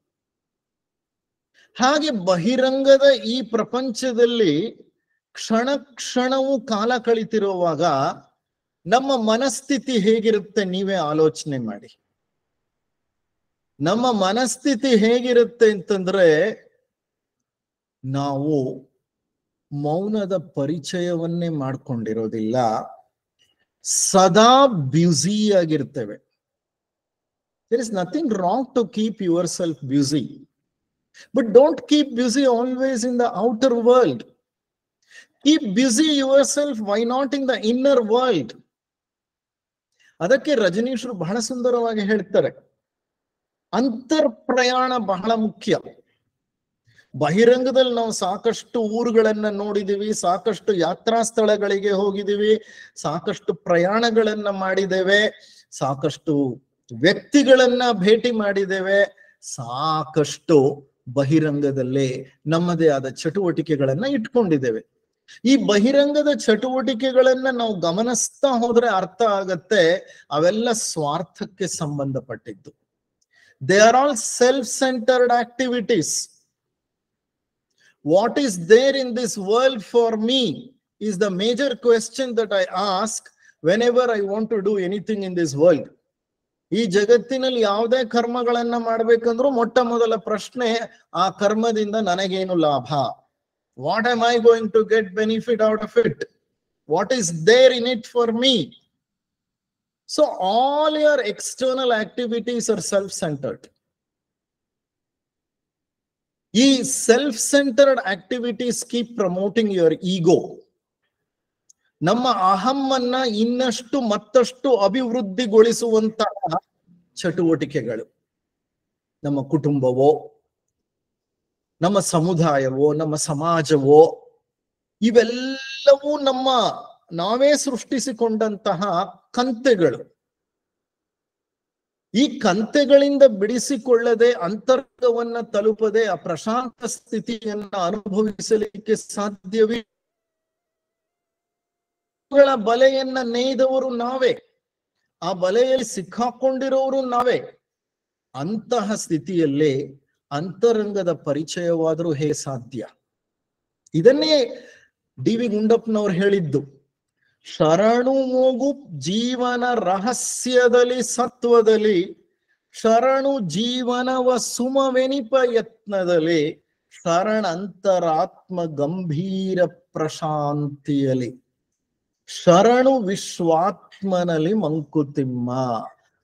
ಹಾಗೆ ಬಹಿರಂಗದ ಈ ಪ್ರಪಂಚದಲ್ಲಿ ಕ್ಷಣ ಕ್ಷಣವೂ ಕಾಲ ಕಳಿತಿರುವಾಗ ನಮ್ಮ ಮನಸ್ಥಿತಿ ಹೇಗಿರುತ್ತೆ ನೀವೇ ಆಲೋಚನೆ ಮಾಡಿ. ನಮ್ಮ ಮನಸ್ಥಿತಿ ಹೇಗಿರುತ್ತೆ ಅಂತಂದ್ರೆ, ನಾವು ಮೌನದ ಪರಿಚಯವನ್ನೇ ಮಾಡ್ಕೊಂಡಿರೋದಿಲ್ಲ. ಸದಾ busy ಆಗಿರ್ತೇವೆ. There is nothing wrong to keep yourself busy, but don't keep busy always in the outer world. Keep busy yourself, why not in the inner world? ಅದಕ್ಕೆ ರಜನೀಶ್ರು ಬಹಳ ಸುಂದರವಾಗಿ ಹೇಳ್ತಾರೆ, ಅಂತರ್ ಪ್ರಯಾಣ ಬಹಳ ಮುಖ್ಯ. ಬಹಿರಂಗದಲ್ಲಿ ನಾವು ಸಾಕಷ್ಟು ಊರುಗಳನ್ನ ನೋಡಿದೀವಿ, ಸಾಕಷ್ಟು ಯಾತ್ರಾ ಸ್ಥಳಗಳಿಗೆ ಹೋಗಿದ್ದೀವಿ, ಸಾಕಷ್ಟು ಪ್ರಯಾಣಗಳನ್ನ ಮಾಡಿದ್ದೇವೆ, ಸಾಕಷ್ಟು ವ್ಯಕ್ತಿಗಳನ್ನ ಭೇಟಿ ಮಾಡಿದ್ದೇವೆ, ಸಾಕಷ್ಟು ಬಹಿರಂಗದಲ್ಲೇ ನಮ್ಮದೇ ಆದ ಚಟುವಟಿಕೆಗಳನ್ನ ಇಟ್ಕೊಂಡಿದ್ದೇವೆ. ಈ ಬಹಿರಂಗದ ಚಟುವಟಿಕೆಗಳನ್ನ ನಾವು ಗಮನಿಸ್ತಾ ಹೋದ್ರೆ ಅರ್ಥ ಆಗತ್ತೆ, ಅವೆಲ್ಲ ಸ್ವಾರ್ಥಕ್ಕೆ ಸಂಬಂಧಪಟ್ಟಿದ್ದು. They are all self-centered activities. What is there in this world for me is the major question that I ask whenever I want to do anything in this world. ಈ ಜಗತ್ತಿನಲ್ಲಿ ಯಾವುದೇ ಕರ್ಮಗಳನ್ನ ಮಾಡ್ಬೇಕಂದ್ರೂ ಮೊಟ್ಟ ಮೊದಲ ಪ್ರಶ್ನೆ, ಆ ಕರ್ಮದಿಂದ ನನಗೇನು ಲಾಭ? What am I going to get benefit out of it? What is there in it for me? So all your external activities are self-centered. ಈ self-centered activities keep promoting your ego. ನಮ್ಮ ಅಹಮ್ಮನ್ನ ಇನ್ನಷ್ಟು ಮತ್ತಷ್ಟು ಅಭಿವೃದ್ಧಿಗೊಳಿಸುವಂತಹ ಚಟುವಟಿಕೆಗಳು. ನಮ್ಮ ಕುಟುಂಬವೋ, ನಮ್ಮ ಸಮುದಾಯವೋ, ನಮ್ಮ ಸಮಾಜವೋ, ಇವೆಲ್ಲವೂ ನಾವೇ ಸೃಷ್ಟಿಸಿಕೊಂಡಂತಹ ಕಂತೆಗಳು. ಈ ಕಂತೆಗಳಿಂದ ಬಿಡಿಸಿಕೊಳ್ಳದೆ, ಅಂತರ್ಗವನ್ನ ತಲುಪದೆ ಆ ಪ್ರಶಾಂತ ಸ್ಥಿತಿಯನ್ನ ಅನುಭವಿಸಲಿಕ್ಕೆ ಸಾಧ್ಯವೇ? ಬಲೆಯನ್ನ ನೇಯ್ದವರು ನಾವೇ, ಆ ಬಲೆಯಲ್ಲಿ ಸಿಕ್ಕಾಕೊಂಡಿರೋರು ನಾವೇ. ಅಂತಹ ಸ್ಥಿತಿಯಲ್ಲೇ ಅಂತರಂಗದ ಪರಿಚಯವಾದರೂ ಹೇಗೆ ಸಾಧ್ಯ? ಇದನ್ನೇ ಡಿ ವಿ ಗುಂಡಪ್ಪನವ್ರು ಹೇಳಿದ್ದು. ಶರಣು ಹೋಗು ಜೀವನ ರಹಸ್ಯದಲ್ಲಿ ಸತ್ವದಲ್ಲಿ, ಶರಣು ಜೀವನವ ಸುಮವೆನಿಪ ಯತ್ನದಲ್ಲಿ, ಶರಣಂತರಾತ್ಮ ಗಂಭೀರ ಪ್ರಶಾಂತಿಯಲ್ಲಿ, ಶರಣು ವಿಶ್ವಾತ್ಮನಲ್ಲಿ ಮಂಕುತಿಮ್ಮ.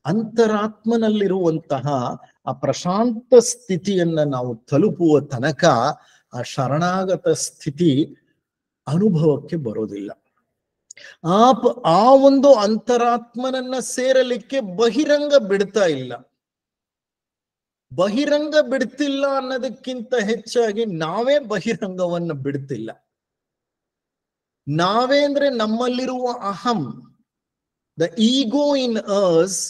ಅಂತರಾತ್ಮನಲ್ಲಿರುವಂತಹ ಆ ಪ್ರಶಾಂತ ಸ್ಥಿತಿಯನ್ನ ನಾವು ತಲುಪುವ ತನಕ ಆ ಶರಣಾಗತ ಸ್ಥಿತಿ ಅನುಭವಕ್ಕೆ ಬರೋದಿಲ್ಲ. ಆ ಒಂದು ಅಂತರಾತ್ಮನನ್ನ ಸೇರಲಿಕ್ಕೆ ಬಹಿರಂಗ ಬಿಡ್ತಾ ಇಲ್ಲ. ಬಹಿರಂಗ ಬಿಡ್ತಿಲ್ಲ ಅನ್ನೋದಕ್ಕಿಂತ ಹೆಚ್ಚಾಗಿ ನಾವೇ ಬಹಿರಂಗವನ್ನು ಬಿಡ್ತಿಲ್ಲ. ನಾವೇ ಅಂದ್ರೆ ನಮ್ಮಲ್ಲಿರುವ ಅಹಂ, the ego in us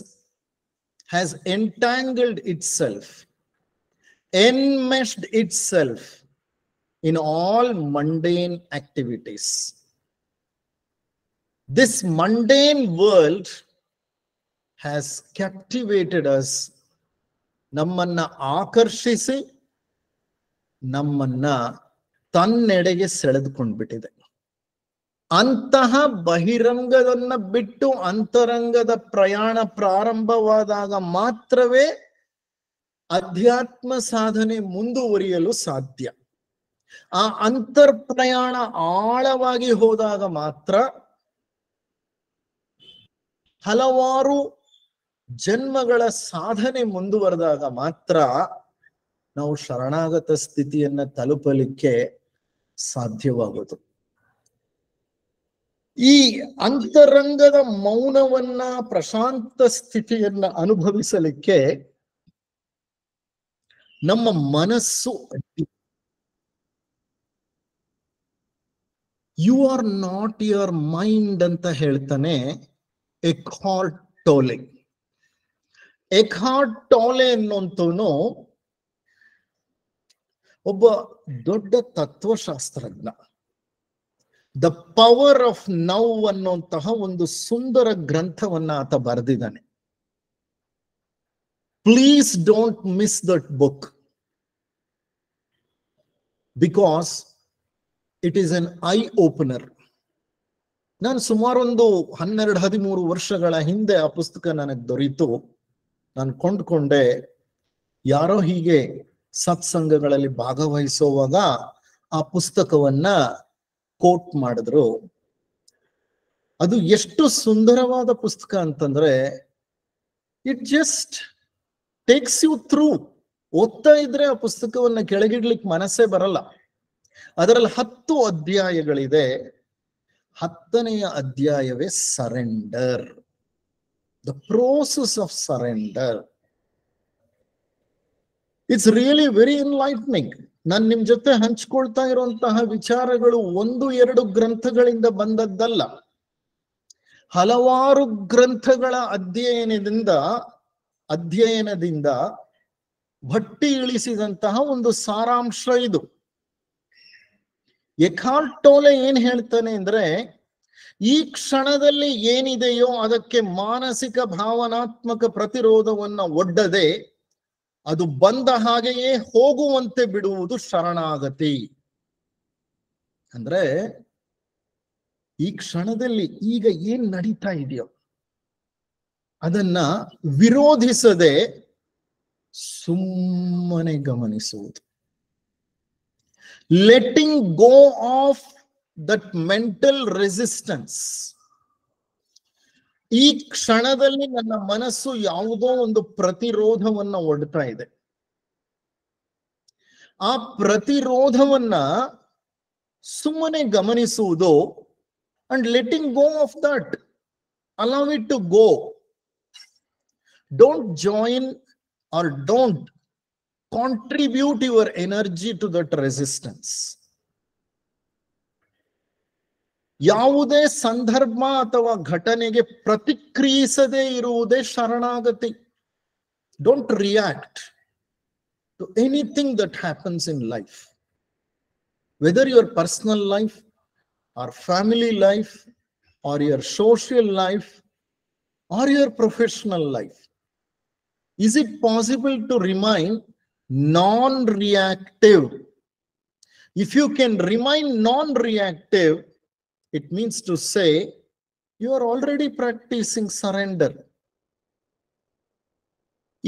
has entangled itself, enmeshed itself in all mundane activities. This mundane world has captivated us, ನಮ್ಮನ್ನ ಆಕರ್ಷಿಸಿ ನಮ್ಮನ್ನ ತನ್ನೆಡೆಗೆ ಸೆಳೆದುಕೊಂಡ್ಬಿಟ್ಟಿದೆ. ಅಂತಹ ಬಹಿರಂಗದನ್ನ ಬಿಟ್ಟು ಅಂತರಂಗದ ಪ್ರಯಾಣ ಪ್ರಾರಂಭವಾದಾಗ ಮಾತ್ರವೇ ಅಧ್ಯಾತ್ಮ ಸಾಧನೆ ಮುಂದುವರಿಯಲು ಸಾಧ್ಯ. ಆ ಅಂತರ್ ಪ್ರಯಾಣ ಆಳವಾಗಿ ಹೋದಾಗ ಮಾತ್ರ, ಹಲವಾರು ಜನ್ಮಗಳ ಸಾಧನೆ ಮುಂದುವರೆದಾಗ ಮಾತ್ರ ನಾವು ಶರಣಾಗತ ಸ್ಥಿತಿಯನ್ನ ತಲುಪಲಿಕ್ಕೆ ಸಾಧ್ಯವಾಗುವುದು. ಈ ಅಂತರಂಗದ ಮೌನವನ್ನ, ಪ್ರಶಾಂತ ಸ್ಥಿತಿಯನ್ನ ಅನುಭವಿಸಲಿಕ್ಕೆ ನಮ್ಮ ಮನಸ್ಸು, you are not your mind ಅಂತ ಹೇಳ್ತಾನೆ ಎಕ್ಹಾರ್ಟ್ ಟೋಲೆ. ಎಕ್ಹಾರ್ಟ್ ಟೋಲೆ ಅನ್ನುವಂತವನು ಒಬ್ಬ ದೊಡ್ಡ ತತ್ವಶಾಸ್ತ್ರಜ್ಞ. ದ ಪವರ್ ಆಫ್ ನೌ ಅನ್ನುವಂತಹ ಒಂದು ಸುಂದರ ಗ್ರಂಥವನ್ನ ಆತ ಬರೆದಿದ್ದಾನೆ. Please don't miss that book, because it is an eye opener. ನಾನು ಸುಮಾರೊಂದು 12-13 ವರ್ಷಗಳ ಹಿಂದೆ ಆ ಪುಸ್ತಕ ನನಗೆ ದೊರೀತು. ನಾನು ಕೊಂಡ್ಕೊಂಡೆ. ಯಾರೋ ಹೀಗೆ ಸತ್ಸಂಗಗಳಲ್ಲಿ ಭಾಗವಹಿಸುವಾಗ ಆ ಪುಸ್ತಕವನ್ನ ಕೋಟ್ ಮಾಡಿದ್ರು. ಅದು ಎಷ್ಟು ಸುಂದರವಾದ ಪುಸ್ತಕ ಅಂತಂದ್ರೆ, it just takes you through. ಓದ್ತಾ ಇದ್ರೆ ಆ ಪುಸ್ತಕವನ್ನ ಕೆಳಗಿಡ್ಲಿಕ್ಕೆ ಮನಸ್ಸೇ ಬರಲ್ಲ. ಅದರಲ್ಲಿ 10 ಅಧ್ಯಾಯಗಳಿದೆ. 10ನೆಯ ಅಧ್ಯಾಯವೇ surrender, the process of surrender. It's really very enlightening. ನಾನು ನಿಮ್ ಜೊತೆ ಹಂಚ್ಕೊಳ್ತಾ ಇರುವಂತಹ ವಿಚಾರಗಳು 1-2 ಗ್ರಂಥಗಳಿಂದ ಬಂದದ್ದಲ್ಲ. ಹಲವಾರು ಗ್ರಂಥಗಳ ಅಧ್ಯಯನದಿಂದ ಭಟ್ಟಿ ಇಳಿಸಿದಂತಹ ಒಂದು ಸಾರಾಂಶ ಇದು. ಎಕ್ಹಾರ್ಟ್ ಟೋಲೆ ಏನ್ ಹೇಳ್ತಾನೆ ಅಂದ್ರೆ, ಈ ಕ್ಷಣದಲ್ಲಿ ಏನಿದೆಯೋ ಅದಕ್ಕೆ ಮಾನಸಿಕ ಭಾವನಾತ್ಮಕ ಪ್ರತಿರೋಧವನ್ನ ಒಡ್ಡದೆ ಅದು ಬಂದ ಹಾಗೆಯೇ ಹೋಗುವಂತೆ ಬಿಡುವುದು ಶರಣಾಗತಿ. ಅಂದ್ರೆ ಈ ಕ್ಷಣದಲ್ಲಿ ಈಗ ಏನ್ ನಡೀತಾ ಇದೆಯೋ ಅದನ್ನ ವಿರೋಧಿಸದೆ ಸುಮ್ಮನೆ ಗಮನಿಸುವುದು. Letting go of that mental resistance. ಈ ಕ್ಷಣದಲ್ಲಿ ನನ್ನ ಮನಸ್ಸು ಯಾವುದೋ ಒಂದು ಪ್ರತಿರೋಧವನ್ನ ಒಡ್ತಾ ಇದೆ. ಆ ಪ್ರತಿರೋಧವನ್ನ ಸುಮ್ಮನೆ ಗಮನಿಸುವುದು, and letting go of that, allow it to go. Don't join or don't contribute your energy to that resistance. ಯಾವುದೇ ಸಂದರ್ಭ ಅಥವಾ ಘಟನೆಗೆ ಪ್ರತಿಕ್ರಿಯಿಸದೇ ಇರುವುದೇ ಶರಣಾಗತಿ. Don't react to anything that happens in life, whether your personal life or family life or your social life or your professional life. Is it possible to remain non-reactive, If you can remain non-reactive, it means to say you are already practicing surrender.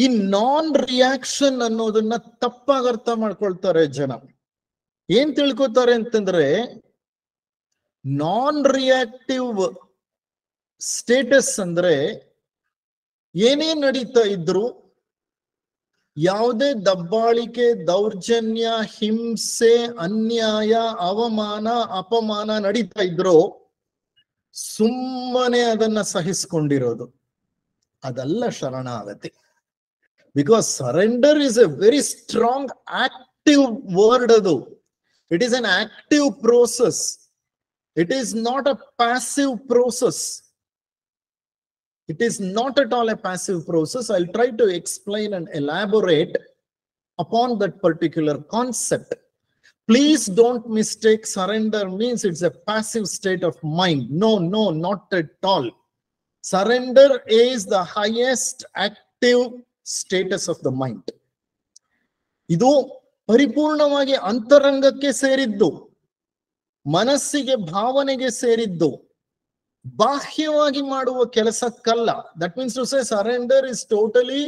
ಈ ನಾನ್ reaction ಅನ್ನೋದನ್ನ ತಪ್ಪಾಗಿ ಅರ್ಥ ಮಾಡ್ಕೊಳ್ತಾರೆ ಜನ. ಏನ್ ತಿಳ್ಕೊತಾರೆ ಅಂತಂದ್ರೆ, ನಾನ್ reactive status ಅಂದ್ರೆ ಏನೇ ನಡೀತಾ ಇದ್ರು, ಯಾವುದೇ ದಬ್ಬಾಳಿಕೆ, ದೌರ್ಜನ್ಯ, ಹಿಂಸೆ, ಅನ್ಯಾಯ, ಅವಮಾನ, ಅಪಮಾನ ನಡೀತಾ ಇದ್ರು ಸುಮ್ಮನೆ ಅದನ್ನ ಸಹಿಸ್ಕೊಂಡಿರೋದು, ಅದಲ್ಲ ಶರಣಾಗತಿ. Because surrender is a very strong active word. It is an active process. It is not a passive process. It is not at all a passive process. I'll try to explain and elaborate upon that particular concept. Please don't mistake surrender means it's a passive state of mind. No, no, not at all. Surrender is the highest active status of the mind. ಇದು ಪರಿಪೂರ್ಣವಾಗಿ ಅಂತರಂಗಕ್ಕೆ ಸೇರಿದ್ದು, ಮನಸ್ಸಿಗೆ, ಭಾವನೆಗೆ ಸೇರಿದ್ದು, ಬಾಹ್ಯವಾಗಿ ಮಾಡುವ ಕೆಲಸಕ್ಕಲ್ಲ. That means to say surrender is totally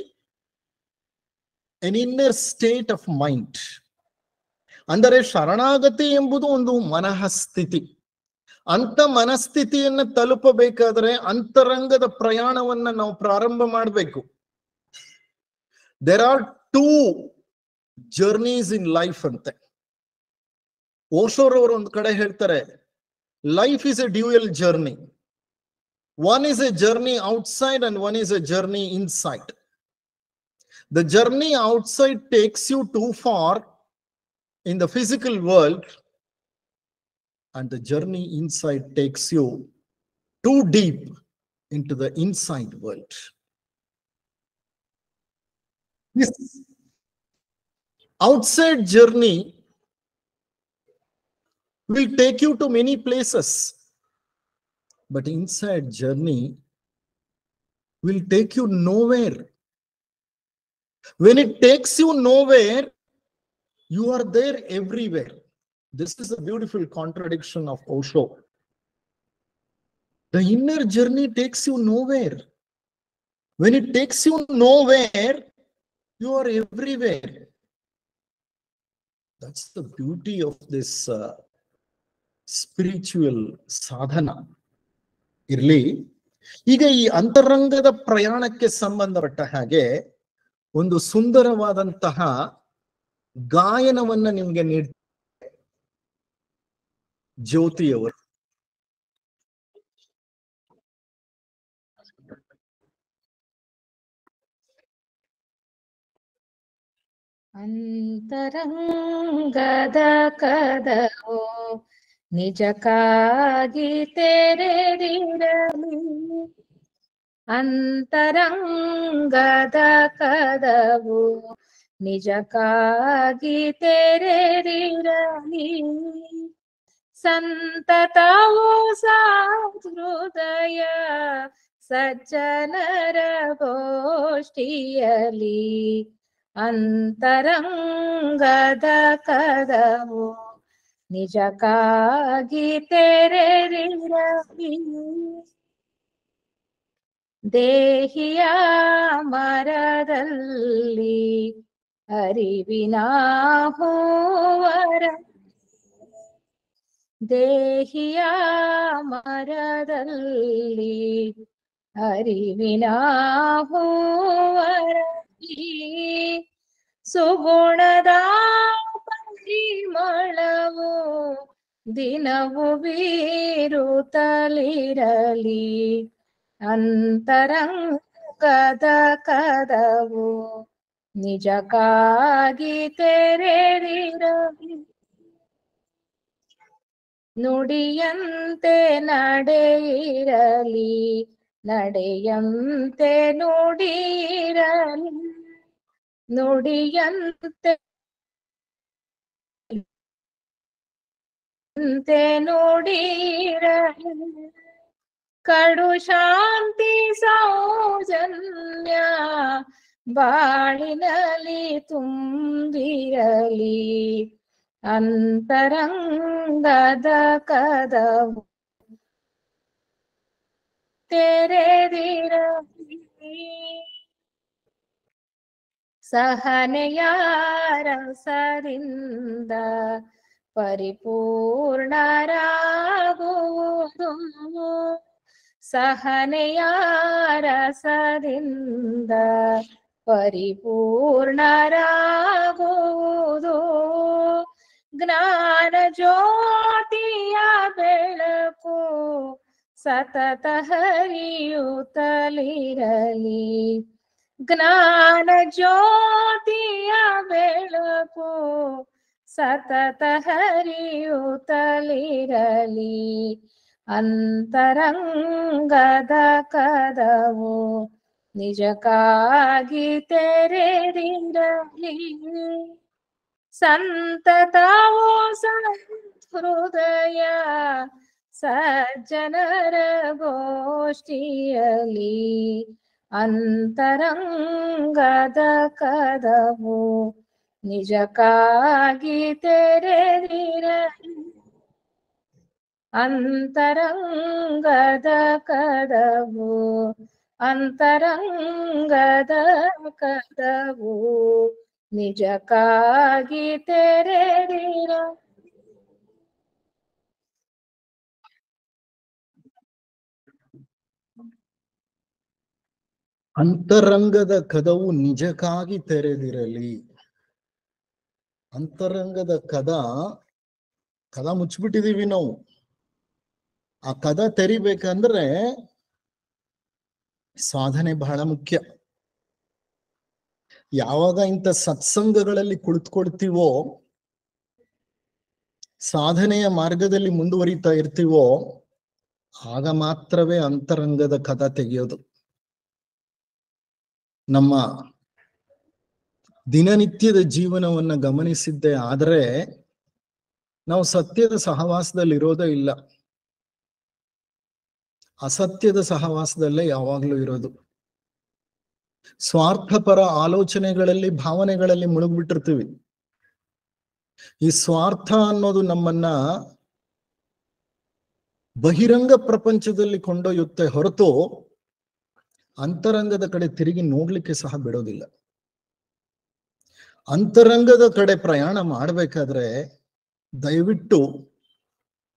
an inner state of mind. ಅಂದರೆ ಶರಣಾಗತಿ ಎಂಬುದು ಒಂದು ಮನಃಸ್ಥಿತಿ. ಅಂತ ಮನಸ್ಥಿತಿಯನ್ನ ತಲುಪಬೇಕಾದ್ರೆ ಅಂತರಂಗದ ಪ್ರಯಾಣವನ್ನ ನಾವು ಪ್ರಾರಂಭ ಮಾಡಬೇಕು. There are two journeys in life ante. Osho ಅವರು ಒಂದು ಕಡೆ ಹೇಳ್ತಾರೆ, life is a dual journey. One is a journey outside and one is a journey inside. The journey outside takes you too far in the physical world, and the journey inside takes you too deep into the inside world. This outside journey will take you to many places, but inside journey will take you nowhere. When it takes you nowhere, you are there everywhere. This is a beautiful contradiction of Osho. The inner journey takes you nowhere. When it takes you nowhere, you are everywhere. That's the beauty of this spiritual sadhana. ಇರ್ಲಿ, ಈಗ ಈ ಅಂತರಂಗದ ಪ್ರಯಾಣಕ್ಕೆ ಸಂಬಂಧಪಟ್ಟ ಹಾಗೆ ಒಂದು ಸುಂದರವಾದಂತಹ ಗಾಯನವನ್ನ ನಿಮ್ಗೆ ನೀಡ್ತಾರೆ ಜ್ಯೋತಿಯವರು. ಅಂತರಂಗದ ಕದವೋ ನಿಜಕ್ಕಾಗಿ ತೆರೆದಿರಲಿ, ಅಂತರಂಗದ ಕದವು ನಿಜಕ್ಕಾಗಿ ತೆರೆದಿರಲಿ, ಸಂತತವೋ ಸಹೃದಯ ಸಜ್ಜನರ ಗೋಷ್ಠಿಯಲಿ, ಅಂತರಂಗದ ಕದವು ನಿಜಕ್ಕಾಗಿ ತೆರೆದಿರಲಿ, ದೇಹಿಯ ಮರದಲ್ಲಿ ಅರಿವಿನ ಹೂವರ, ದೇಹಿಯ ಮರದಲ್ಲಿ ಅರಿವಿನ ಹೂವರಲಿ, ಸುಗುಣದ ಪರಿಮಳವು ದಿನವು ಬೀರುತ್ತಲಿರಲಿ, ಅಂತರಂಗದ ಕದವು ನಿಜಕ್ಕಾಗಿ ತೆರೆದಿರಲಿ, ನುಡಿಯಂತೆ ನಡೆಯಿರಲಿ, ನಡೆಯಂತೆ ನುಡಿಯಿರಲಿ, ನುಡಿಯಂತೆ ನುಡಿಯಿರಲಿ, ಕಡು ಶಾಂತಿ ಸೌಜನ್ಯ ಬಾಳಿನಲ್ಲಿ ತುಂಬಿರಲಿ, ಅಂತರಂಗದ ಕದವು ತೆರೆದಿರಲಿ. ಸಹನೆಯ ರಸದಿಂದ ಪರಿಪೂರ್ಣರಾಗುವುದು. ಸಹನೆಯ ರಸದಿಂದ ಪರಿಪೂರ್ಣರಾಗುವುದು. ಜ್ಞಾನ ಜ್ಯೋತಿಯ ಬೆಳಕು ಸತತ ಹರಿಯುತ್ತಲಿರಲಿ. ಜ್ಞಾನ ಜ್ಯೋತಿಯ ಬೆಳಕು ಸತತ ಹರಿಯುತ್ತಲಿರಲಿ. ಅಂತರಂಗದ ಕದವು ನಿಜಕ್ಕಾಗಿ ತೆರೆದಿರಲಿ. ಸಂತತವೋ ಸಹೃದಯ ಸಜ್ಜನರ ಗೋಷ್ಠಿಯಲಿ. ಅಂತರಂಗದ ಕದವು ನಿಜಕ್ಕಾಗಿ ತೆರೆದಿರಲಿ. ಅಂತರಂಗದ ಕದವು, ಅಂತರಂಗದ ಕದವು ನಿಜಕ್ಕಾಗಿ ತೆರೆದಿರಲಿ. ಅಂತರಂಗದ ಕದವು ನಿಜಕ್ಕಾಗಿ ತೆರೆದಿರಲಿ. ಅಂತರಂಗದ ಕದ ಮುಚ್ಚಿಬಿಟ್ಟಿದೀವಿ ನಾವು. ಆ ಕದ ತೆರಿಬೇಕಂದ್ರೆ ಸಾಧನೆ ಬಹಳ ಮುಖ್ಯ. ಯಾವಾಗ ಇಂಥ ಸತ್ಸಂಗಗಳಲ್ಲಿ ಕುಳಿತುಕೊಳ್ತೀವೋ, ಸಾಧನೆಯ ಮಾರ್ಗದಲ್ಲಿ ಮುಂದುವರಿತಾ ಇರ್ತೀವೋ, ಆಗ ಮಾತ್ರವೇ ಅಂತರಂಗದ ಕದ ತೆಗೆಯೋದು. ನಮ್ಮ ದಿನನಿತ್ಯದ ಜೀವನವನ್ನ ಗಮನಿಸಿದ್ದೆ ಆದರೆ ನಾವು ಸತ್ಯದ ಸಹವಾಸದಲ್ಲಿ ಇರೋದೇ ಇಲ್ಲ, ಅಸತ್ಯದ ಸಹವಾಸದಲ್ಲೇ ಯಾವಾಗ್ಲೂ ಇರೋದು. ಸ್ವಾರ್ಥಪರ ಆಲೋಚನೆಗಳಲ್ಲಿ, ಭಾವನೆಗಳಲ್ಲಿ ಮುಳುಗ್ಬಿಟ್ಟಿರ್ತೀವಿ. ಈ ಸ್ವಾರ್ಥ ಅನ್ನೋದು ನಮ್ಮನ್ನ ಬಹಿರಂಗ ಪ್ರಪಂಚದಲ್ಲಿ ಕೊಂಡೊಯ್ಯುತ್ತೆ ಹೊರತು ಅಂತರಂಗದ ಕಡೆ ತಿರುಗಿ ನೋಡ್ಲಿಕ್ಕೆ ಸಹ ಬಿಡೋದಿಲ್ಲ. ಅಂತರಂಗದ ಕಡೆ ಪ್ರಯಾಣ ಮಾಡಬೇಕಾದ್ರೆ ದಯವಿಟ್ಟು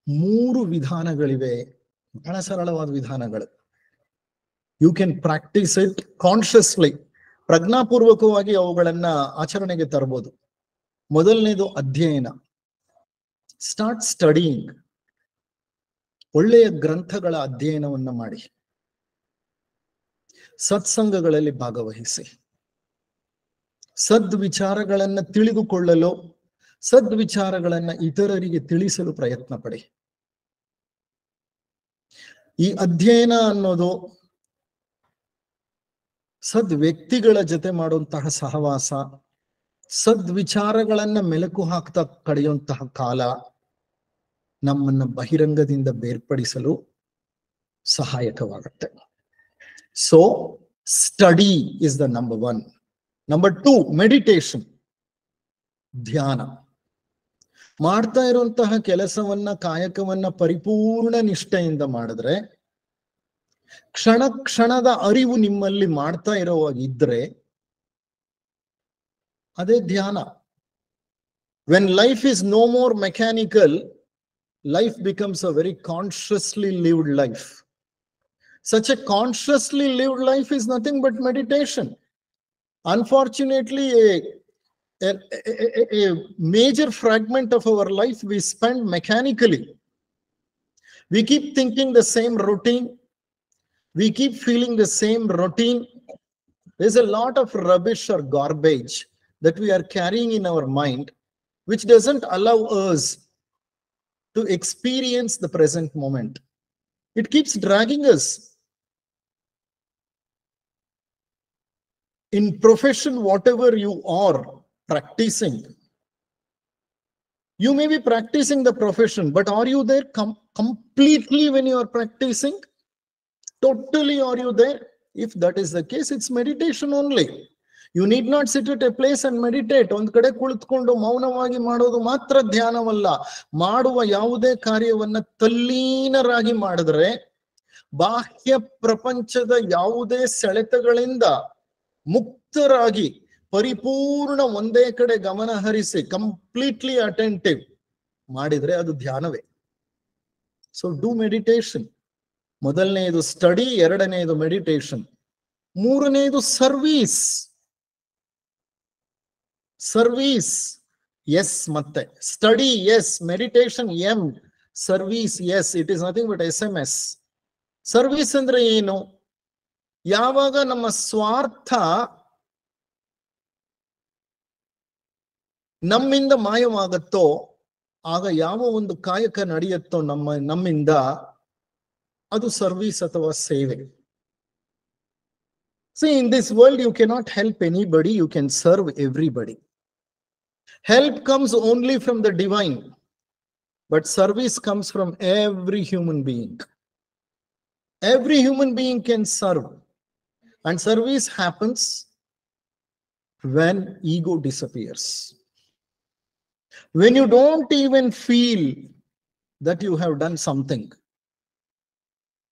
3 ವಿಧಾನಗಳಿವೆ, ಬಹಳ ಸರಳವಾದ ವಿಧಾನಗಳು. You can practise it consciously, ಪ್ರಜ್ಞಾಪೂರ್ವಕವಾಗಿ ಅವುಗಳನ್ನ ಆಚರಣೆಗೆ ತರಬಹುದು. ಮೊದಲನೇದು ಅಧ್ಯಯನ. Start studying. ಒಳ್ಳೆಯ ಗ್ರಂಥಗಳ ಅಧ್ಯಯನವನ್ನ ಮಾಡಿ, ಸತ್ಸಂಗಗಳಲ್ಲಿ ಭಾಗವಹಿಸಿ, ಸದ್ವಿಚಾರಗಳನ್ನ ತಿಳಿದುಕೊಳ್ಳಲು, ಸದ್ವಿಚಾರಗಳನ್ನ ಇತರರಿಗೆ ತಿಳಿಸಲು ಪ್ರಯತ್ನ ಪಡಿ. ಈ ಅಧ್ಯಯನ ಅನ್ನೋದು ಸದ್ ವ್ಯಕ್ತಿಗಳ ಜೊತೆ ಮಾಡುವಂತಹ ಸಹವಾಸ, ಸದ್ವಿಚಾರಗಳನ್ನ ಮೆಲುಕು ಹಾಕ್ತಾ ಕಳೆಯುವಂತಹ ಕಾಲ ನಮ್ಮನ್ನ ಬಹಿರಂಗದಿಂದ ಬೇರ್ಪಡಿಸಲು ಸಹಾಯಕವಾಗುತ್ತೆ. So study is the number 1. Number 2, meditation, ಧ್ಯಾನ. ಮಾಡ್ತಾ ಇರುವಂತಹ ಕೆಲಸವನ್ನ, ಕಾಯಕವನ್ನ ಪರಿಪೂರ್ಣ ನಿಷ್ಠೆಯಿಂದ ಮಾಡಿದ್ರೆ, ಕ್ಷಣ ಕ್ಷಣದ ಅರಿವು ನಿಮ್ಮಲ್ಲಿ ಮಾಡ್ತಾ ಇರೋವಾಗಿದ್ರೆ ಅದೇ ಧ್ಯಾನ. When life is no more mechanical, life becomes a very consciously lived life. Such a consciously lived life is nothing but meditation. Unfortunately, a major fragment of our life we spend mechanically. We keep thinking the same routine. We keep feeling the same routine. There's a lot of rubbish or garbage that we are carrying in our mind, which doesn't allow us to experience the present moment. It keeps dragging us. In profession, whatever you are practicing, you may be practicing the profession, but are you there completely when you are practicing? Totally are you there? If that is the case, it's meditation only. You need not sit at a place and meditate. ಒಂದ್ ಕಡೆ ಕುಳಿತುಕೊಂಡು ಮೌನವಾಗಿ ಮಾಡೋದು ಮಾತ್ರ ಧ್ಯಾನವಲ್ಲ. ಮಾಡುವ ಯಾವುದೇ ಕಾರ್ಯವನ್ನ ತಲ್ಲೀನರಾಗಿ ಮಾಡಿದ್ರೆ, ಬಾಹ್ಯ ಪ್ರಪಂಚದ ಯಾವುದೇ ಸೆಳೆತಗಳಿಂದ ಮುಕ್ತರಾಗಿ ಪರಿಪೂರ್ಣ ಒಂದೇ ಕಡೆ ಗಮನ ಹರಿಸಿ ಕಂಪ್ಲೀಟ್ಲಿ ಅಟೆಂಟಿವ್ ಮಾಡಿದ್ರೆ ಅದು ಧ್ಯಾನವೇ. So do meditation. ಮೊದಲನೆಯದು ಸ್ಟಡಿ, ಎರಡನೆಯದು ಮೆಡಿಟೇಷನ್, ಮೂರನೆಯದು ಸರ್ವೀಸ್. ಸರ್ವೀಸ್ ಎಸ್, ಮತ್ತೆ study S, meditation M, service S. It is nothing but SMS. ಸರ್ವೀಸ್ ಅಂದ್ರೆ ಏನು? ಯಾವಾಗ ನಮ್ಮ ಸ್ವಾರ್ಥ ನಮ್ಮಿಂದ ಮಾಯವಾಗತ್ತೋ, ಆಗ ಯಾವ ಒಂದು ಕಾಯಕ ನಡೆಯುತ್ತೋ ನಮ್ಮಿಂದ, ಅದು ಸರ್ವೀಸ್ ಅಥವಾ ಸೇವೆ. See, in this world you cannot help anybody, you can serve everybody. Help comes only from the divine, but service comes from every human being. Every human being can serve, and service happens when ego disappears. When you don't even feel that you have done something,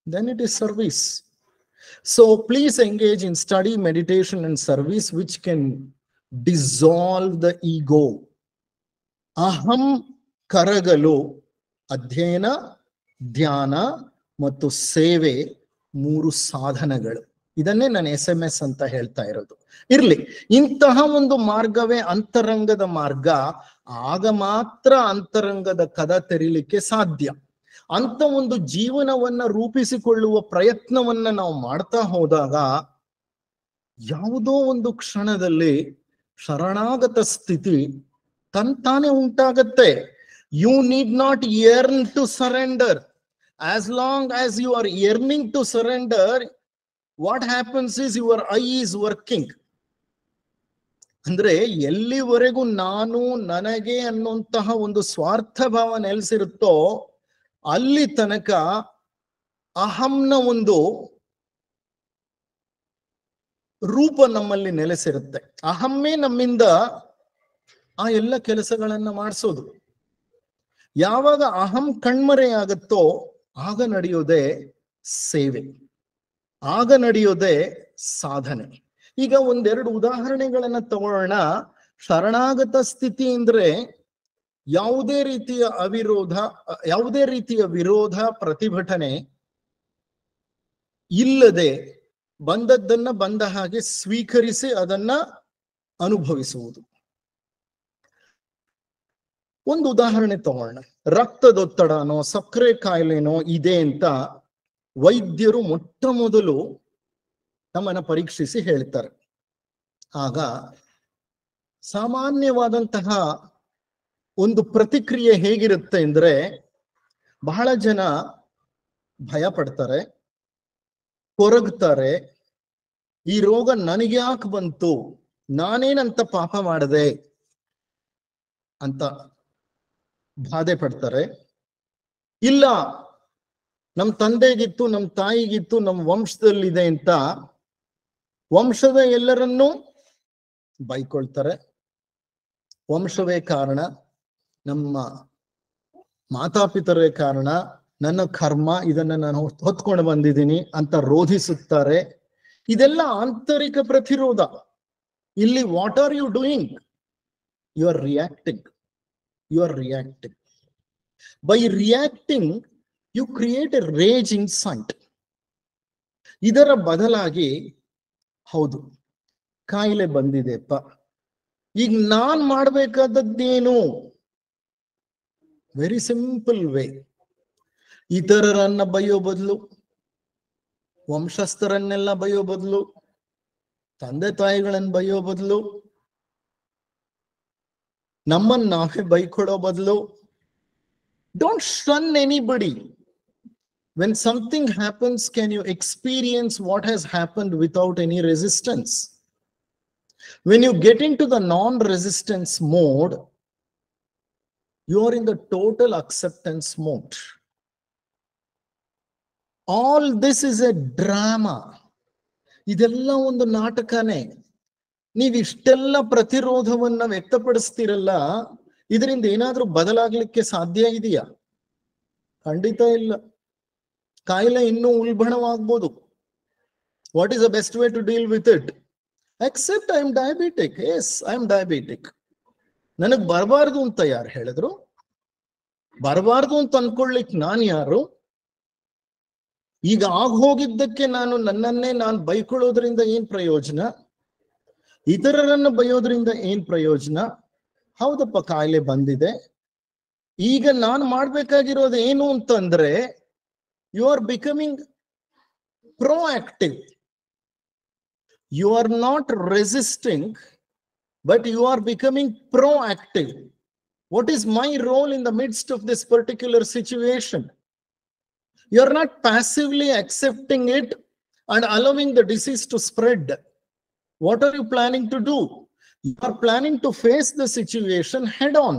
then it is service. So please engage in study, meditation, and service, which can dissolve the ego. Aham karagalu ಅಧ್ಯಯನ, ಧ್ಯಾನ ಮತ್ತು ಸೇವೆ, ಮೂರು ಸಾಧನಗಳು. ಇದನ್ನೇ ನಾನು SMS ಅಂತ ಹೇಳ್ತಾ ಇರೋದು. ಇರ್ಲಿ, ಇಂತಹ ಒಂದು ಮಾರ್ಗವೇ ಅಂತರಂಗದ ಮಾರ್ಗ. ಆಗ ಮಾತ್ರ ಅಂತರಂಗದ ಕದ ತೆರೀಲಿಕ್ಕೆ ಸಾಧ್ಯ. ಅಂತ ಒಂದು ಜೀವನವನ್ನ ರೂಪಿಸಿಕೊಳ್ಳುವ ಪ್ರಯತ್ನವನ್ನ ನಾವು ಮಾಡ್ತಾ ಹೋದಾಗ ಯಾವುದೋ ಒಂದು ಕ್ಷಣದಲ್ಲಿ ಶರಣಾಗತ ಸ್ಥಿತಿ ತಂತಾನೆ ಉಂಟಾಗತ್ತೆ. You need not yearn to surrender. As long as you are yearning to surrender, what happens is your eye is working. ಅಂದ್ರೆ ಎಲ್ಲಿವರೆಗೂ ನಾನು ನನಗೆ ಅನ್ನುವಂತಹ ಒಂದು ಸ್ವಾರ್ಥ ಭಾವ ನೆಲೆಸಿರುತ್ತೋ ಅಲ್ಲಿ ತನಕ ಅಹಂನ ಒಂದು ರೂಪ ನಮ್ಮಲ್ಲಿ ನೆಲೆಸಿರುತ್ತೆ. ಅಹಮ್ಮೇ ನಮ್ಮಿಂದ ಆ ಎಲ್ಲ ಕೆಲಸಗಳನ್ನ ಮಾಡಿಸೋದು. ಯಾವಾಗ ಅಹಂ ಕಣ್ಮರೆಯಾಗತ್ತೋ ಆಗ ನಡೆಯೋದೇ ಸೇವೆ, ಆಗ ನಡೆಯೋದೇ ಸಾಧನೆ. ಈಗ ಒಂದೆರಡು ಉದಾಹರಣೆಗಳನ್ನ ತಗೊಳ್ಳೋಣ. ಶರಣಾಗತ ಸ್ಥಿತಿ ಅಂದ್ರೆ ಯಾವುದೇ ರೀತಿಯ ವಿರೋಧ ಪ್ರತಿಭಟನೆ ಇಲ್ಲದೆ ಬಂದದ್ದನ್ನ ಬಂದ ಹಾಗೆ ಸ್ವೀಕರಿಸಿ ಅದನ್ನ ಅನುಭವಿಸುವುದು. ಒಂದು ಉದಾಹರಣೆ ತಗೊಳ್ಳೋಣ. ರಕ್ತದೊತ್ತಡನೋ ಸಕ್ಕರೆ ಕಾಯಿಲೆನೋ ಇದೆ ಅಂತ ವೈದ್ಯರು ಮೊಟ್ಟ ಮೊದಲು ನಮ್ಮನ್ನ ಪರೀಕ್ಷಿಸಿ ಹೇಳ್ತಾರೆ. ಆಗ ಸಾಮಾನ್ಯವಾದಂತಹ ಒಂದು ಪ್ರತಿಕ್ರಿಯೆ ಹೇಗಿರುತ್ತೆ ಅಂದ್ರೆ, ಬಹಳ ಜನ ಭಯ ಪಡ್ತಾರೆ, ಕೊರಗ್ತಾರೆ. ಈ ರೋಗ ನನಗೆ ಯಾಕೆ ಬಂತು, ನಾನೇನಂತ ಪಾಪ ಮಾಡದೆ ಅಂತ ಬಾಧೆ ಪಡ್ತಾರೆ. ಇಲ್ಲ, ನಮ್ ತಂದೆಗಿತ್ತು, ನಮ್ ತಾಯಿಗಿತ್ತು, ನಮ್ ವಂಶದಲ್ಲಿದೆ ಅಂತ ವಂಶದ ಎಲ್ಲರನ್ನೂ ಬೈಕೊಳ್ತಾರೆ. ವಂಶವೇ ಕಾರಣ, ನಮ್ಮ ಮಾತಾಪಿತರೇ ಕಾರಣ, ನನ್ನ ಕರ್ಮ, ಇದನ್ನ ನಾನು ಹೊತ್ಕೊಂಡು ಬಂದಿದ್ದೀನಿ ಅಂತ ರೋಧಿಸುತ್ತಾರೆ. ಇದೆಲ್ಲ ಆಂತರಿಕ ಪ್ರತಿರೋಧ. ಇಲ್ಲಿ what are you doing? You are reacting. You are reacting. By reacting, you create a rage inside. ಇದರ ಬದಲಾಗಿ, ಹೌದು ಕಾಯಿಲೆ ಬಂದಿದೆಪ್ಪ, ಈಗ ನಾನ್ ಮಾಡ್ಬೇಕಾದದ್ದೇನು? Very simple way. ಇತರರನ್ನ ಬೈಯೋ ಬದಲು, ವಂಶಸ್ಥರನ್ನೆಲ್ಲ ಬೈಯೋ ಬದಲು, ತಂದೆ ತಾಯಿಗಳನ್ನ ಬೈಯೋ ಬದಲು, ನಮ್ಮನ್ನ ನಾವೇ ಬೈಕೊಡೋ ಬದಲು, don't shun anybody. When something happens, can you experience what has happened without any resistance? When you get into the non-resistance mode, you are in the total acceptance mode. All this is a drama. ಇದೆಲ್ಲ ಒಂದು ನಾಟಕನೇ. ನೀವಿಷ್ಟೆಲ್ಲ ಪ್ರತಿರೋಧವನ್ನ ವ್ಯಕ್ತಪಡಿಸ್ತಿರಲ್ಲ, ಇದರಿಂದ ಏನಾದ್ರೂ ಬದಲಾಗ್ಲಿಕ್ಕೆ ಸಾಧ್ಯ ಇದೆಯಾ? ಖಂಡಿತ ಇಲ್ಲ. ಕಾಯಿಲೆ ಇನ್ನೂ ಉಲ್ಬಣವಾಗ್ಬೋದು. What is the best way to deal with it? Accept I am diabetic. Yes, I am diabetic. ನನಗ್ ಬರಬಾರ್ದು ಅಂತ ಯಾರು ಹೇಳಿದ್ರು? ಬರಬಾರ್ದು ಅಂತ ಅನ್ಕೊಳ್ಳಿಕ್ ನಾನು ಯಾರು? ಈಗ ಹೋಗಿದ್ದಕ್ಕೆ ನನ್ನನ್ನೇ ನಾನು ಬೈಕೊಳ್ಳೋದ್ರಿಂದ ಏನ್ ಪ್ರಯೋಜನ? ಇತರರನ್ನ ಬೈಯೋದ್ರಿಂದ ಏನ್ ಪ್ರಯೋಜನ? ಹೌದಪ್ಪ, ಕಾಯಿಲೆ ಬಂದಿದೆ. ಈಗ ನಾನು ಮಾಡ್ಬೇಕಾಗಿರೋದು ಏನು ಅಂತಂದ್ರೆ, you are becoming proactive. You are not resisting, but you are becoming proactive. What is my role in the midst of this particular situation? You are not passively accepting it and allowing the disease to spread. What are you planning to do? You are planning to face the situation head on.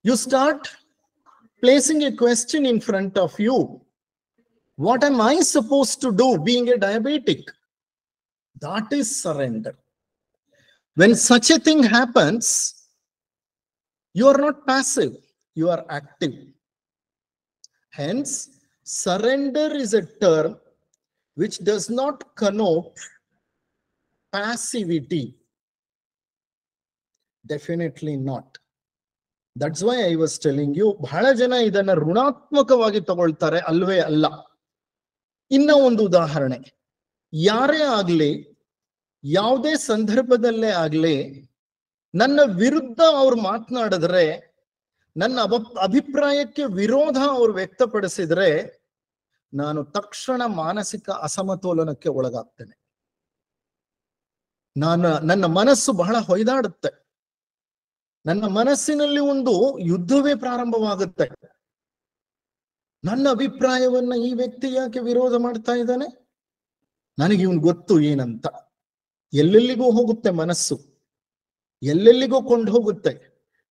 You start placing a question in front of you. What am I supposed to do being a diabetic? That is surrender. When such a thing happens, you are not passive, you are active. Hence, surrender is a term which does not connote passivity. Definitely not. That's why I was telling you, ಬಹಳ ಜನ ಇದನ್ನ ಋಣಾತ್ಮಕವಾಗಿ ತಗೊಳ್ತಾರೆ, ಅಲ್ವೇ ಅಲ್ಲ. ಇನ್ನ ಒಂದು ಉದಾಹರಣೆ, ಯಾರೇ ಆಗ್ಲಿ, ಯಾವುದೇ ಸಂದರ್ಭದಲ್ಲೇ ಆಗ್ಲಿ, ನನ್ನ ವಿರುದ್ಧ ಅವ್ರು ಮಾತನಾಡಿದ್ರೆ, ನನ್ನ ಅಭಿಪ್ರಾಯಕ್ಕೆ ವಿರೋಧ ಅವ್ರು ವ್ಯಕ್ತಪಡಿಸಿದ್ರೆ, ನಾನು ತಕ್ಷಣ ಮಾನಸಿಕ ಅಸಮತೋಲನಕ್ಕೆ ಒಳಗಾಗ್ತೇನೆ. ನನ್ನ ಮನಸ್ಸು ಬಹಳ ಹೊಯ್ದಾಡುತ್ತೆ. ನನ್ನ ಮನಸ್ಸಿನಲ್ಲಿ ಒಂದು ಯುದ್ಧವೇ ಪ್ರಾರಂಭವಾಗುತ್ತೆ. ನನ್ನ ಅಭಿಪ್ರಾಯವನ್ನ ಈ ವ್ಯಕ್ತಿ ಯಾಕೆ ವಿರೋಧ ಮಾಡ್ತಾ ಇದ್ದಾನೆ? ನನಗೆ ಇವನ್ ಗೊತ್ತು ಏನಂತ. ಎಲ್ಲೆಲ್ಲಿಗೂ ಹೋಗುತ್ತೆ ಮನಸ್ಸು, ಎಲ್ಲೆಲ್ಲಿಗೂ ಕೊಂಡು ಹೋಗುತ್ತೆ.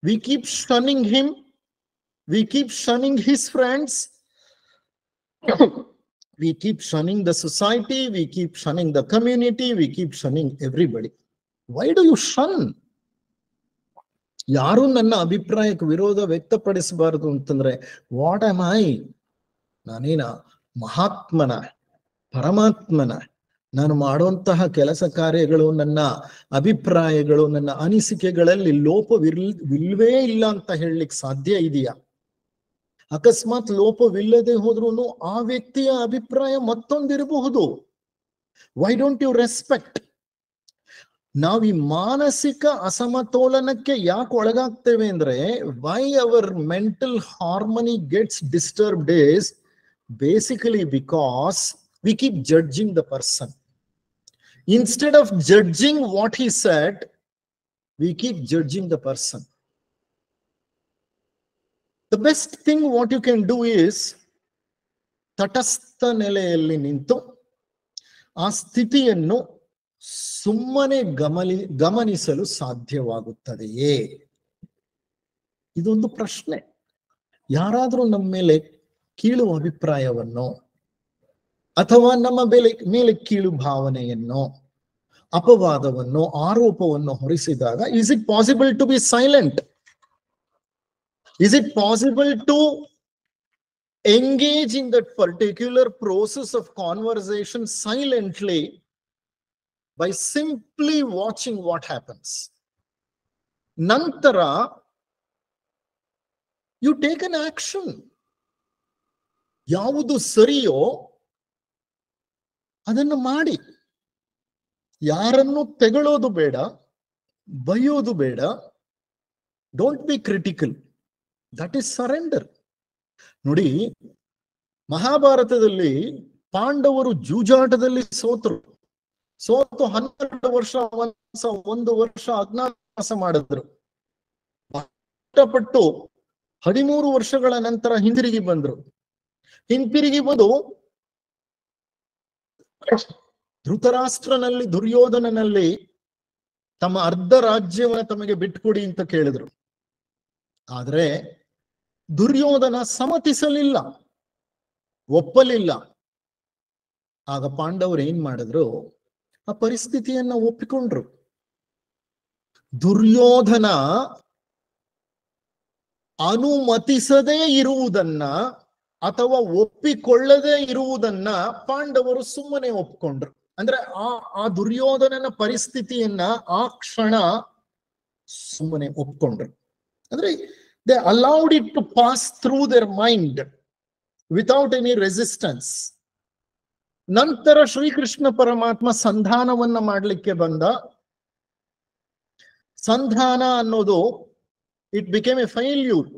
We keep shunning him, we keep shunning his friends, we keep shunning the society, we keep shunning the community, we keep shunning everybody. Why do you shun? ಯಾರು ನನ್ನ ಅಭಿಪ್ರಾಯಕ್ಕೆ ವಿರೋಧ ವ್ಯಕ್ತಪಡಿಸಬಾರದು ಅಂತಂದ್ರೆ, ವಾಟ್ ಆಮ್ ಐ? ನಾನೇನ ಮಹಾತ್ಮನ, ಪರಮಾತ್ಮನ? ನಾನು ಮಾಡುವಂತಹ ಕೆಲಸ ಕಾರ್ಯಗಳು, ನನ್ನ ಅಭಿಪ್ರಾಯಗಳು, ನನ್ನ ಅನಿಸಿಕೆಗಳಲ್ಲಿ ಲೋಪವಿಲ್ವೇ ಇಲ್ಲ ಅಂತ ಹೇಳಲಿಕ್ಕೆ ಸಾಧ್ಯ ಇದೆಯಾ? ಅಕಸ್ಮಾತ್ ಲೋಪವಿಲ್ಲದೆ ಹೋದ್ರೂ ಆ ವ್ಯಕ್ತಿಯ ಅಭಿಪ್ರಾಯ ಮತ್ತೊಂದಿರಬಹುದು. Why don't you respect? ನಾವು ಈ ಮಾನಸಿಕ ಅಸಮತೋಲನಕ್ಕೆ ಯಾಕೆ ಒಳಗಾಗ್ತೇವೆ ಅಂದ್ರೆ, why our mental harmony gets disturbed is basically because we keep judging the person. Instead of judging what he said, we keep judging the person. The best thing what you can do is, ತಟಸ್ಥ ನೆಲೆಯಲ್ಲಿ ನಿಂತು ಆ ಸ್ಥಿತಿಯನ್ನು ಸುಮ್ಮನೆ ಗಮನಿಸಲು ಸಾಧ್ಯವಾಗುತ್ತದೆಯೇ? ಇದೊಂದು ಪ್ರಶ್ನೆ. ಯಾರಾದ್ರೂ ನಮ್ಮ ಮೇಲೆ ಕೀಳು ಅಭಿಪ್ರಾಯವನ್ನು ಅಥವಾ ನಮ್ಮ ಮೇಲೆ ಕೀಳು ಭಾವನೆಯನ್ನು, ಅಪವಾದವನ್ನು, ಆರೋಪವನ್ನು ಹೊರಿಸಿದಾಗ, is it possible to be silent? Is it possible to engage in that particular process of conversation silently by simply watching what happens? Nantara, you take an action. ಯಾವುದು ಸರಿಯೋ ಅದನ್ನು ಮಾಡಿ. ಯಾರನ್ನು ತೆಗಳೋದು ಬೇಡ, ಬೈಯೋದು ಬೇಡ. Don't be critical. That is surrender. ನೋಡಿ, ಮಹಾಭಾರತದಲ್ಲಿ ಪಾಂಡವರು ಜೂಜಾಟದಲ್ಲಿ ಸೋತು 12 ವರ್ಷ 1 ವರ್ಷ ಅಜ್ಞಾತವಾಸ ಮಾಡಿದ್ರು. ಕಷ್ಟಪಟ್ಟು 13 ವರ್ಷಗಳ ನಂತರ ಹಿಂದಿರುಗಿ ಬಂದ್ರು. ಹಿಂತಿರುಗಿ ಬಂದು ಧೃತರಾಷ್ಟ್ರನಲ್ಲಿ, ದುರ್ಯೋಧನನಲ್ಲಿ ತಮ್ಮ ಅರ್ಧ ರಾಜ್ಯವನ್ನು ತಮಗೆ ಬಿಟ್ಕೊಡಿ ಅಂತ ಕೇಳಿದ್ರು. ಆದ್ರೆ ದುರ್ಯೋಧನ ಸಮ್ಮತಿಸಲಿಲ್ಲ, ಒಪ್ಪಲಿಲ್ಲ. ಆಗ ಪಾಂಡವರು ಏನ್ ಮಾಡಿದ್ರು? ಆ ಪರಿಸ್ಥಿತಿಯನ್ನ ಒಪ್ಪಿಕೊಂಡ್ರು. ದುರ್ಯೋಧನ ಅನುಮತಿಸದೇ ಇರುವುದನ್ನ ಅಥವಾ ಒಪ್ಪಿಕೊಳ್ಳದೇ ಇರುವುದನ್ನ ಪಾಂಡವರು ಸುಮ್ಮನೆ ಒಪ್ಕೊಂಡ್ರು. ಅಂದ್ರೆ ಆ ದುರ್ಯೋಧನನ ಪರಿಸ್ಥಿತಿಯನ್ನ ಆ ಕ್ಷಣ ಸುಮ್ಮನೆ ಒಪ್ಕೊಂಡ್ರು. ಅಂದ್ರೆ they allowed it to pass through their mind without any resistance. ನಂತರ ಶ್ರೀಕೃಷ್ಣ ಪರಮಾತ್ಮ ಸಂಧಾನವನ್ನ ಮಾಡಲಿಕ್ಕೆ ಬಂದ. ಸಂಧಾನ ಅನ್ನೋದು ಇಟ್ ಬಿಕೇಮ್ ಎ ಫೇಲ್ಯೂರ್.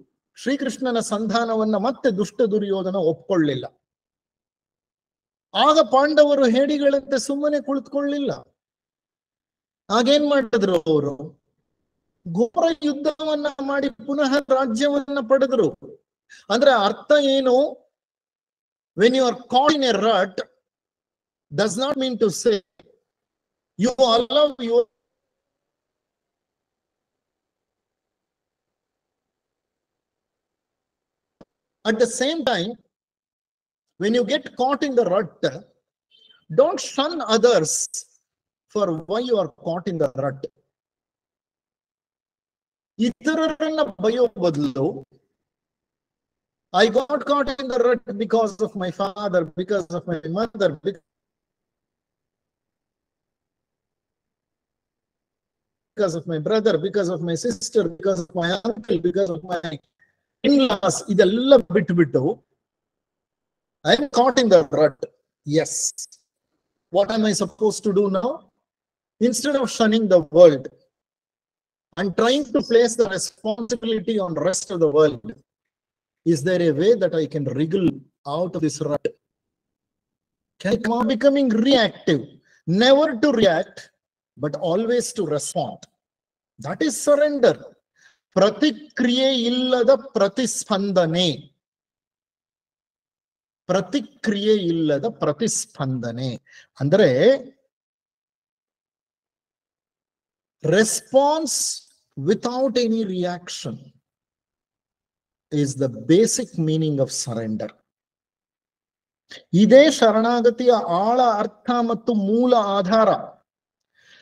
ಶ್ರೀಕೃಷ್ಣನ ಸಂಧಾನವನ್ನ ಮತ್ತೆ ದುಷ್ಟ ದುರ್ಯೋಧನ ಒಪ್ಕೊಳ್ಳಿಲ್ಲ. ಆಗ ಪಾಂಡವರು ಹೇಡಿಗಳಂತೆ ಸುಮ್ಮನೆ ಕುಳಿತುಕೊಳ್ಳಿಲ್ಲ. ಆಗೇನ್ ಮಾಡಿದ್ರು ಅವರು? ಘೋರ ಯುದ್ಧವನ್ನ ಮಾಡಿ ಪುನಃ ರಾಜ್ಯವನ್ನ ಪಡೆದರು. ಅಂದ್ರೆ ಅರ್ಥ ಏನು? When you are caught in a rut does not mean to say you allow your at the same time, when you get caught in the rut, don't shun others for why you are caught in the rut. ಇತರರನ್ನ bio ಬದಲು I got caught in the rut because of my father, because of my mother, because of my brother, because of my sister, because of my uncle, because of my in-laws, ಇದೆಲ್ಲ ಬಿಟ್ಬಿಟ್ಟು I am caught in the rut. Yes. What am I supposed to do now? Instead of shunning the world and trying to place the responsibility on the rest of the world, is there a way that I can wriggle out of this rut? Can I come out becoming reactive? Never to react, but always to respond. That is surrender. ಪ್ರತಿಕ್ರಿಯೆ ಇಲ್ಲದ ಪ್ರತಿಸ್ಪಂದನೆ. ಪ್ರತಿಕ್ರಿಯೆ ಇಲ್ಲದ ಪ್ರತಿಸ್ಪಂದನೆ ಅಂದ್ರೆ response without any reaction is the basic meaning of surrender. ಇದೇ ಶರಣಾಗತಿಯ ಆಳ ಅರ್ಥ ಮತ್ತು ಮೂಲ ಆಧಾರ.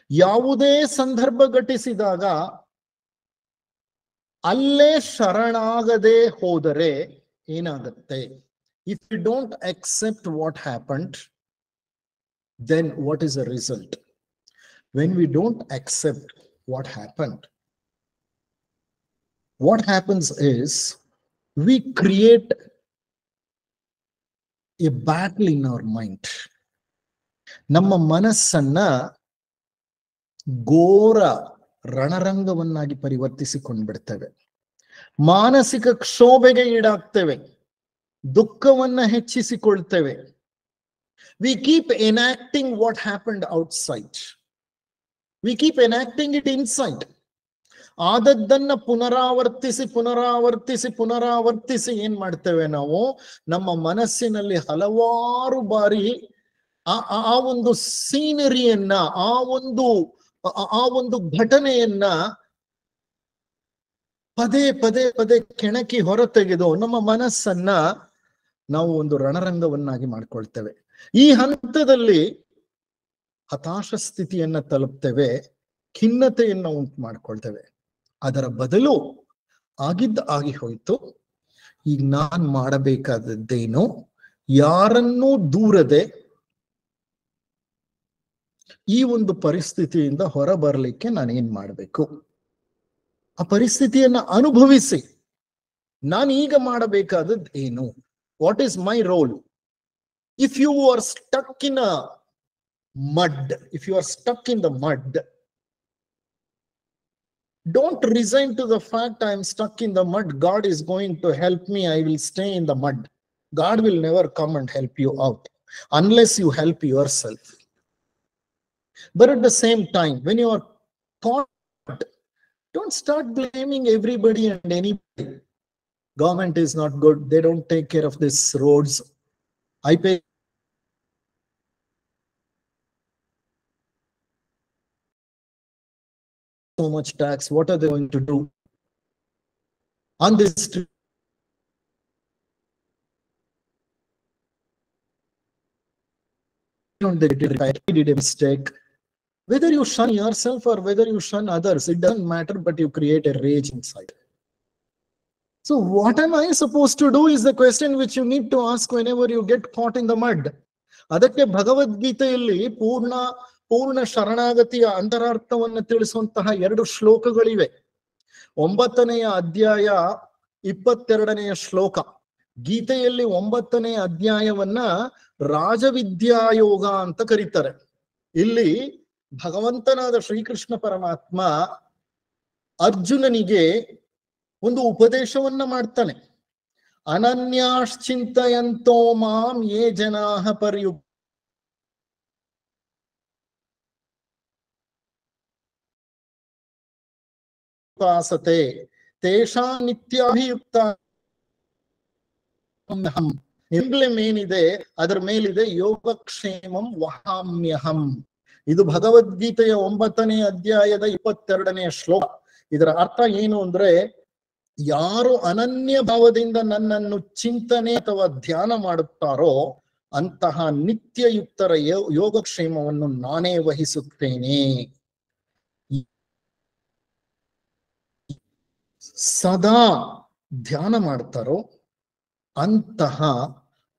ಯಾವುದೇ ಸಂದರ್ಭ ಘಟಿಸಿದಾಗ ಅಲ್ಲೇ ಶರಣಾಗದೆ ಹೋದರೆ ಏನಾಗುತ್ತೆ? If you don't accept what happened, then what is the result? When we don't accept what happened, what happens is we create a battle in our mind. ನಮ್ಮ ಮನಸ್ಸನ್ನ ಘೋರ ರಣರಂಗವನ್ನಾಗಿ ಪರಿವರ್ತಿಸಿಕೊಂಡು ಬಿಡ್ತೇವೆ. ಮಾನಸಿಕ ಕ್ಷೋಭೆಗೆ ಈಡಾಗ್ತೇವೆ. ದುಃಖವನ್ನ ಹೆಚ್ಚಿಸಿಕೊಳ್ತೇವೆ. We keep enacting what happened outside. We keep enacting it inside. ಆದದ್ದನ್ನ ಪುನರಾವರ್ತಿಸಿ ಪುನರಾವರ್ತಿಸಿ ಪುನರಾವರ್ತಿಸಿ ಏನ್ ಮಾಡ್ತೇವೆ ನಾವು? ನಮ್ಮ ಮನಸ್ಸಿನಲ್ಲಿ ಹಲವಾರು ಬಾರಿ ಆ ಒಂದು ಸೀನರಿಯನ್ನ, ಆ ಒಂದು ಘಟನೆಯನ್ನ ಪದೇ ಪದೇ ಪದೇ ಕೆಣಕಿ ಹೊರತೆಗೆದು ನಮ್ಮ ಮನಸ್ಸನ್ನ ನಾವು ಒಂದು ರಣರಂಗವನ್ನಾಗಿ ಮಾಡ್ಕೊಳ್ತೇವೆ. ಈ ಹಂತದಲ್ಲಿ ಹತಾಶ ಸ್ಥಿತಿಯನ್ನ ತಲುಪ್ತೇವೆ, ಖಿನ್ನತೆಯನ್ನ ಉಂಟು ಮಾಡ್ಕೊಳ್ತೇವೆ. ಅದರ ಬದಲು ಆಗಿದ್ದ ಆಗಿ ಹೋಯ್ತು, ಈಗ ನಾನ್ ಮಾಡಬೇಕಾದದ್ದೇನು? ಯಾರನ್ನೂ ದೂರದೆ ಈ ಒಂದು ಪರಿಸ್ಥಿತಿಯಿಂದ ಹೊರ ಬರಲಿಕ್ಕೆ ನಾನೇನ್ ಮಾಡಬೇಕು? ಆ ಪರಿಸ್ಥಿತಿಯನ್ನ ಅನುಭವಿಸಿ ನಾನೀಗ ಮಾಡಬೇಕಾದದ್ದು ಏನು? What is my role? If you are stuck in a mud, if you are stuck in the mud, don't resign to the fact I am stuck in the mud. God is going to help me. I will stay in the mud. God will never come and help you out unless you help yourself. But at the same time, when you are caught, don't start blaming everybody and anybody. Government is not good. They don't take care of these roads. I pay so much tax. What are they going to do on this street? Don't they did a mistake? Whether you shun yourself or whether you shun others, it doesn't matter, but you create a rage inside. So what am I supposed to do is the question which you need to ask whenever you get caught in the mud. ಅದಕ್ಕೆ ಭಗವದ್ಗೀತೆಯಲ್ಲಿ ಪೂರ್ಣ ಶರಣಾಗತಿಯ ಅಂತರಾರ್ಥವನ್ನು ತಿಳಿಸುವಂತಹ 2 ಶ್ಲೋಕಗಳಿವೆ. 9ನೇ ಅಧ್ಯಾಯ 22ನೇ ಶ್ಲೋಕ. ಗೀತೆಯಲ್ಲಿ 9ನೇ ಅಧ್ಯಾಯವನ್ನ ರಾಜವಿದ್ಯಾಯೋಗ ಅಂತ ಕರೀತಾರೆ. ಇಲ್ಲಿ ಭಗವಂತನಾದ ಶ್ರೀಕೃಷ್ಣ ಪರಮಾತ್ಮ ಅರ್ಜುನನಿಗೆ ಒಂದು ಉಪದೇಶವನ್ನ ಮಾಡ್ತಾನೆ. ಅನನ್ಯಾಶ್ಚಿಂತಯಂತೋ ಮಾಂ ಯೇ ಜನಾಃ ಪರ್ಯುಪಾಸತೆ ತೇಷಾಂ ನಿತ್ಯಾಭಿಯುಕ್ತ ಎಂಬ್ಲೆಮ್ ಏನಿದೆ ಅದರ ಮೇಲಿದೆ ಯೋಗಕ್ಷೇಮಂ ವಹಾಮ್ಯಹಂ. ಇದು ಭಗವದ್ಗೀತೆಯ 9ನೇ ಅಧ್ಯಾಯದ 22ನೇ ಶ್ಲೋಕ. ಇದರ ಅರ್ಥ ಏನು ಅಂದ್ರೆ, ಯಾರು ಅನನ್ಯ ಭಾವದಿಂದ ನನ್ನನ್ನು ಚಿಂತನೆ ಅಥವಾ ಧ್ಯಾನ ಮಾಡುತ್ತಾರೋ ಅಂತಹ ನಿತ್ಯಯುಕ್ತರ ಯೋಗಕ್ಷೇಮವನ್ನು ನಾನೇ ವಹಿಸುತ್ತೇನೆ. ಸದಾ ಧ್ಯಾನ ಮಾಡ್ತಾರೋ ಅಂತಹ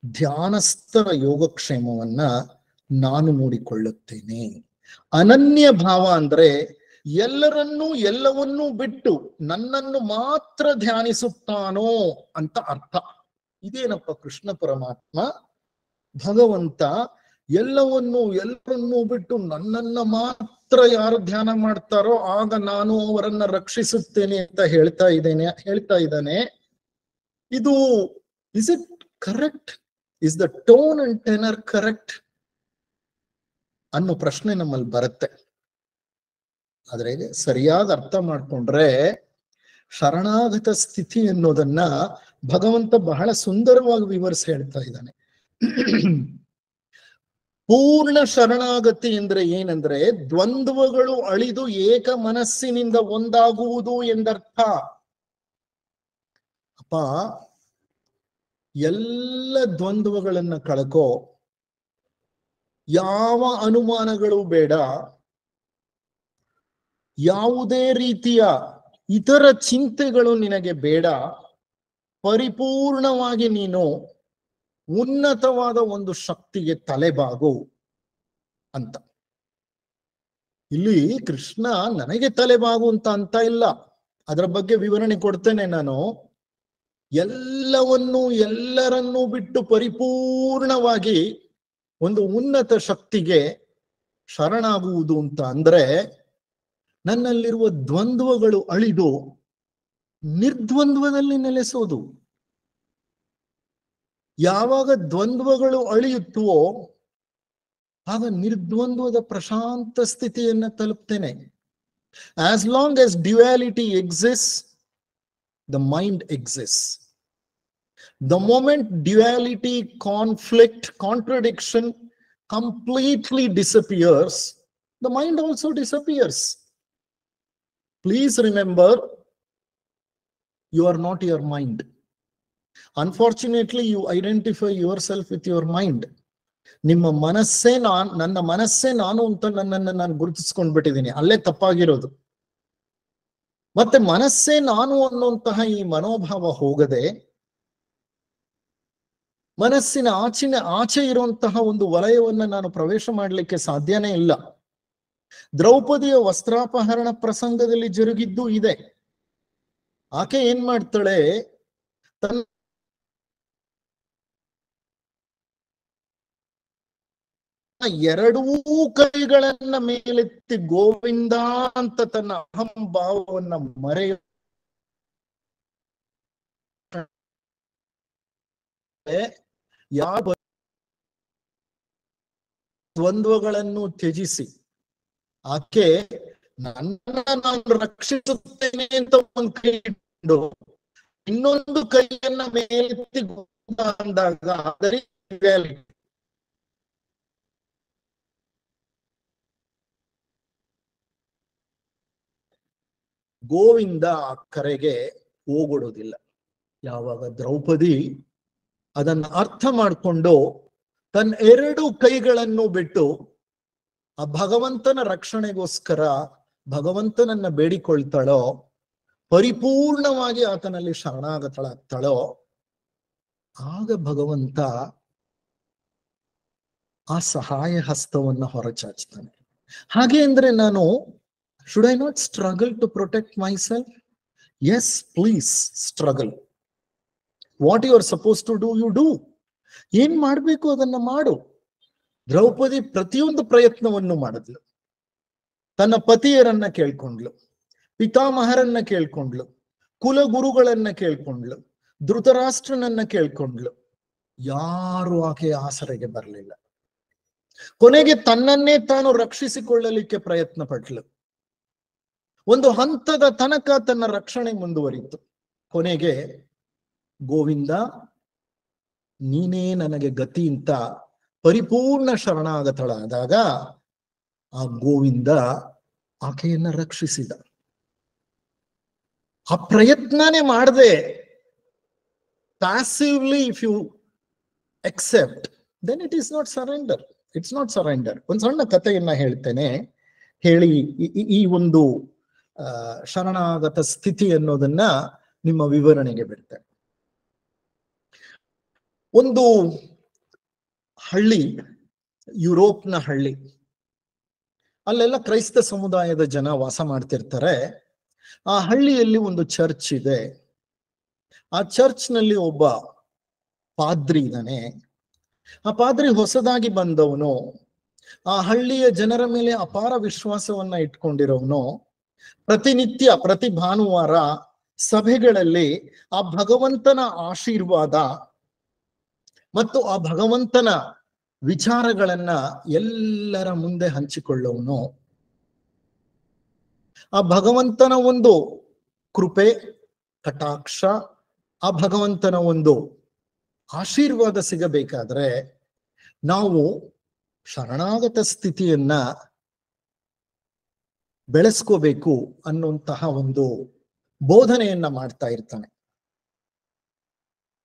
ಧ್ಯಾನಸ್ಥರ ಯೋಗಕ್ಷೇಮವನ್ನ ನಾನು ನೋಡಿಕೊಳ್ಳುತ್ತೇನೆ. ಅನನ್ಯ ಭಾವ ಅಂದ್ರೆ ಎಲ್ಲವನ್ನೂ ಬಿಟ್ಟು ನನ್ನನ್ನು ಮಾತ್ರ ಧ್ಯಾನಿಸುತ್ತಾನೋ ಅಂತ ಅರ್ಥ. ಇದೇನಪ್ಪ ಕೃಷ್ಣ ಪರಮಾತ್ಮ ಭಗವಂತ ಎಲ್ಲರನ್ನೂ ಬಿಟ್ಟು ನನ್ನನ್ನ ಮಾತ್ರ ಯಾರು ಧ್ಯಾನ ಮಾಡ್ತಾರೋ ಆಗ ನಾನು ಅವರನ್ನ ರಕ್ಷಿಸುತ್ತೇನೆ ಅಂತ ಹೇಳ್ತಾ ಇದ್ದಾನೆ. ಇದು is it correct? Is the tone and tenor correct ಅನ್ನೋ ಪ್ರಶ್ನೆ ನಮ್ಮಲ್ಲಿ ಬರುತ್ತೆ. ಆದ್ರೆ ಸರಿಯಾದ ಅರ್ಥ ಮಾಡ್ಕೊಂಡ್ರೆ ಶರಣಾಗತ ಸ್ಥಿತಿ ಅನ್ನೋದನ್ನ ಭಗವಂತ ಬಹಳ ಸುಂದರವಾಗಿ ವಿವರಿಸಿ ಹೇಳ್ತಾ ಇದ್ದಾನೆ. ಪೂರ್ಣ ಶರಣಾಗತಿ ಅಂದ್ರೆ ಏನಂದ್ರೆ ದ್ವಂದ್ವಗಳು ಅಳಿದು ಏಕ ಮನಸ್ಸಿನಿಂದ ಒಂದಾಗುವುದು ಎಂದರ್ಥ. ಅಪ್ಪ, ಎಲ್ಲ ದ್ವಂದ್ವಗಳನ್ನ ಕಳ್ಕೋ, ಯಾವ ಅನುಮಾನಗಳು ಬೇಡ, ಯಾವುದೇ ರೀತಿಯ ಇತರ ಚಿಂತೆಗಳು ನಿನಗೆ ಬೇಡ, ಪರಿಪೂರ್ಣವಾಗಿ ನೀನು ಉನ್ನತವಾದ ಒಂದು ಶಕ್ತಿಗೆ ತಲೆಬಾಗು ಅಂತ. ಇಲ್ಲಿ ಕೃಷ್ಣ ನನಗೆ ತಲೆಬಾಗು ಅಂತ ಇಲ್ಲ, ಅದರ ಬಗ್ಗೆ ವಿವರಣೆ ಕೊಡ್ತೇನೆ ನಾನು. ಎಲ್ಲರನ್ನೂ ಬಿಟ್ಟು ಪರಿಪೂರ್ಣವಾಗಿ ಒಂದು ಉನ್ನತ ಶಕ್ತಿಗೆ ಶರಣಾಗುವುದು ಅಂತ ಅಂದ್ರೆ ನನ್ನಲ್ಲಿರುವ ದ್ವಂದ್ವಗಳು ಅಳಿದು ನಿರ್ದ್ವಂದ್ವದಲ್ಲಿ ನೆಲೆಸೋದು. ಯಾವಾಗ ದ್ವಂದ್ವಗಳು ಅಳಿಯುತ್ತವೋ ಆಗ ನಿರ್ದ್ವಂದ್ವದ ಪ್ರಶಾಂತ ಸ್ಥಿತಿಯನ್ನ ತಲುಪ್ತೇನೆ. As long as duality exists, the mind exists. The moment duality, conflict, contradiction completely disappears, the mind also disappears. Please remember, you are not your mind. Unfortunately, you identify yourself with your mind. ನಿಮ್ಮ ಮನಸ್ಸೇ ನನ್ನ ಮನಸ್ಸೇ ನಾನು ಅಂತ ನನ್ನನ್ನು ನಾನು ಗುರುತಿಸ್ಕೊಂಡ್ಬಿಟ್ಟಿದ್ದೀನಿ. ಅಲ್ಲೇ ತಪ್ಪಾಗಿರೋದು. ಮತ್ತೆ ಮನಸ್ಸೇ ನಾನು ಅನ್ನುವಂತಹ ಈ ಮನೋಭಾವ ಹೋಗದೆ ಮನಸ್ಸಿನ ಆಚೆ ಇರುವಂತಹ ಒಂದು ವಲಯವನ್ನ ನಾನು ಪ್ರವೇಶ ಮಾಡಲಿಕ್ಕೆ ಸಾಧ್ಯನೇ ಇಲ್ಲ. ದ್ರೌಪದಿಯ ವಸ್ತ್ರಾಪಹರಣ ಪ್ರಸಂಗದಲ್ಲಿ ಜರುಗಿದ್ದು ಇದೆ. ಆಕೆ ಏನ್ ಮಾಡ್ತಾಳೆ, ತನ್ನ ಎರಡೂ ಕೈಗಳನ್ನ ಮೇಲೆತ್ತಿ ಗೋವಿಂದ ಅಂತ ತನ್ನ ಅಹಂಭಾವವನ್ನ ಮರೆಯ ಯಾವ ದ್ವಂದ್ವಗಳನ್ನು ತ್ಯಜಿಸಿ ಆಕೆ ನನ್ನ ನಾನು ರಕ್ಷಿಸುತ್ತೇನೆ ಅಂತ ಒಂದು ಕೈ ಇಟ್ಟು ಇನ್ನೊಂದು ಕೈಯನ್ನ ಮೇಲೆತ್ತಿ ಗೋವಿಂದ ಅಂದಾಗ ಅದರ ಗೋವಿಂದ ಆ ಕರೆಗೆ ಹೋಗೊಡೋದಿಲ್ಲ. ಯಾವಾಗ ದ್ರೌಪದಿ ಅದನ್ನ ಅರ್ಥ ಮಾಡಿಕೊಂಡು ತನ್ನ ಎರಡು ಕೈಗಳನ್ನು ಬಿಟ್ಟು ಆ ಭಗವಂತನ ರಕ್ಷಣೆಗೋಸ್ಕರ ಭಗವಂತನನ್ನ ಬೇಡಿಕೊಳ್ತಾಳೋ, ಪರಿಪೂರ್ಣವಾಗಿ ಆತನಲ್ಲಿ ಶರಣಾಗತಳಾಗ್ತಾಳೋ, ಆಗ ಭಗವಂತ ಆ ಸಹಾಯ ಹಸ್ತವನ್ನ ಹೊರಚಾಚ್ತಾನೆ. ಹಾಗೆ ಅಂದ್ರೆ ನಾನು should I not struggle to protect myself? Yes, please struggle. What you are suppose to do, you do. ಏನ್ ಮಾಡ್ಬೇಕು ಅದನ್ನ ಮಾಡು. ದ್ರೌಪದಿ ಪ್ರತಿಯೊಂದು ಪ್ರಯತ್ನವನ್ನು ಮಾಡಿದ್ಲು. ತನ್ನ ಪತಿಯರನ್ನ ಕೇಳ್ಕೊಂಡ್ಲು, ಪಿತಾಮಹರನ್ನ ಕೇಳ್ಕೊಂಡ್ಲು, ಕುಲಗುರುಗಳನ್ನ ಕೇಳ್ಕೊಂಡ್ಲು, ಧೃತರಾಷ್ಟ್ರನನ್ನ ಕೇಳ್ಕೊಂಡ್ಲು. ಯಾರು ಆಕೆಯ ಆಸರೆಗೆ ಬರಲಿಲ್ಲ. ಕೊನೆಗೆ ತನ್ನನ್ನೇ ತಾನು ರಕ್ಷಿಸಿಕೊಳ್ಳಲಿಕ್ಕೆ ಪ್ರಯತ್ನ ಪಟ್ಲು. ಒಂದು ಹಂತದ ತನಕ ತನ್ನ ರಕ್ಷಣೆ ಮುಂದುವರಿತು. ಕೊನೆಗೆ ಗೋವಿಂದ ನೀನೇ ನನಗೆ ಗತಿ ಅಂತ ಪರಿಪೂರ್ಣ ಶರಣಾಗತಳಾದಾಗ ಆ ಗೋವಿಂದ ಆಕೆಯನ್ನ ರಕ್ಷಿಸಿದ. ಆ ಪ್ರಯತ್ನನೇ ಮಾಡದೆ passively if you accept, then it is not surrender. It's not surrender. ಒಂದು ಸಣ್ಣ ಕಥೆಯನ್ನ ಹೇಳ್ತೇನೆ, ಹೇಳಿ ಈ ಒಂದು ಶರಣಾಗತ ಸ್ಥಿತಿ ಅನ್ನೋದನ್ನ ನಿಮ್ಮ ವಿವರಣೆಗೆ ಬಿಡ್ತೇನೆ. ಒಂದು ಹಳ್ಳಿ, ಯುರೋಪ್ನ ಹಳ್ಳಿ, ಅಲ್ಲೆಲ್ಲ ಕ್ರೈಸ್ತ ಸಮುದಾಯದ ಜನ ವಾಸ ಮಾಡ್ತಿರ್ತಾರೆ. ಆ ಹಳ್ಳಿಯಲ್ಲಿ ಒಂದು ಚರ್ಚ್ ಇದೆ. ಆ ಚರ್ಚ್ ನಲ್ಲಿ ಒಬ್ಬ ಪಾದ್ರಿ ಇದ್ದಾನೆ. ಆ ಪಾದ್ರಿ ಹೊಸದಾಗಿ ಬಂದವನು, ಆ ಹಳ್ಳಿಯ ಜನರ ಮೇಲೆ ಅಪಾರ ವಿಶ್ವಾಸವನ್ನ ಇಟ್ಕೊಂಡಿರೋನು. ಪ್ರತಿನಿತ್ಯ ಪ್ರತಿ ಭಾನುವಾರ ಸಭೆಗಳಲ್ಲಿ ಆ ಭಗವಂತನ ಆಶೀರ್ವಾದ ಮತ್ತು ಆ ಭಗವಂತನ ವಿಚಾರಗಳನ್ನ ಎಲ್ಲರ ಮುಂದೆ ಹಂಚಿಕೊಳ್ಳುವನು. ಆ ಭಗವಂತನ ಒಂದು ಕೃಪೆ, ಕಟಾಕ್ಷ, ಆ ಭಗವಂತನ ಒಂದು ಆಶೀರ್ವಾದ ಸಿಗಬೇಕಾದ್ರೆ ನಾವು ಶರಣಾಗತ ಸ್ಥಿತಿಯನ್ನ ಬೆಳೆಸ್ಕೋಬೇಕು ಅನ್ನುವಂತಹ ಒಂದು ಬೋಧನೆಯನ್ನ ಮಾಡ್ತಾ ಇರ್ತಾನೆ.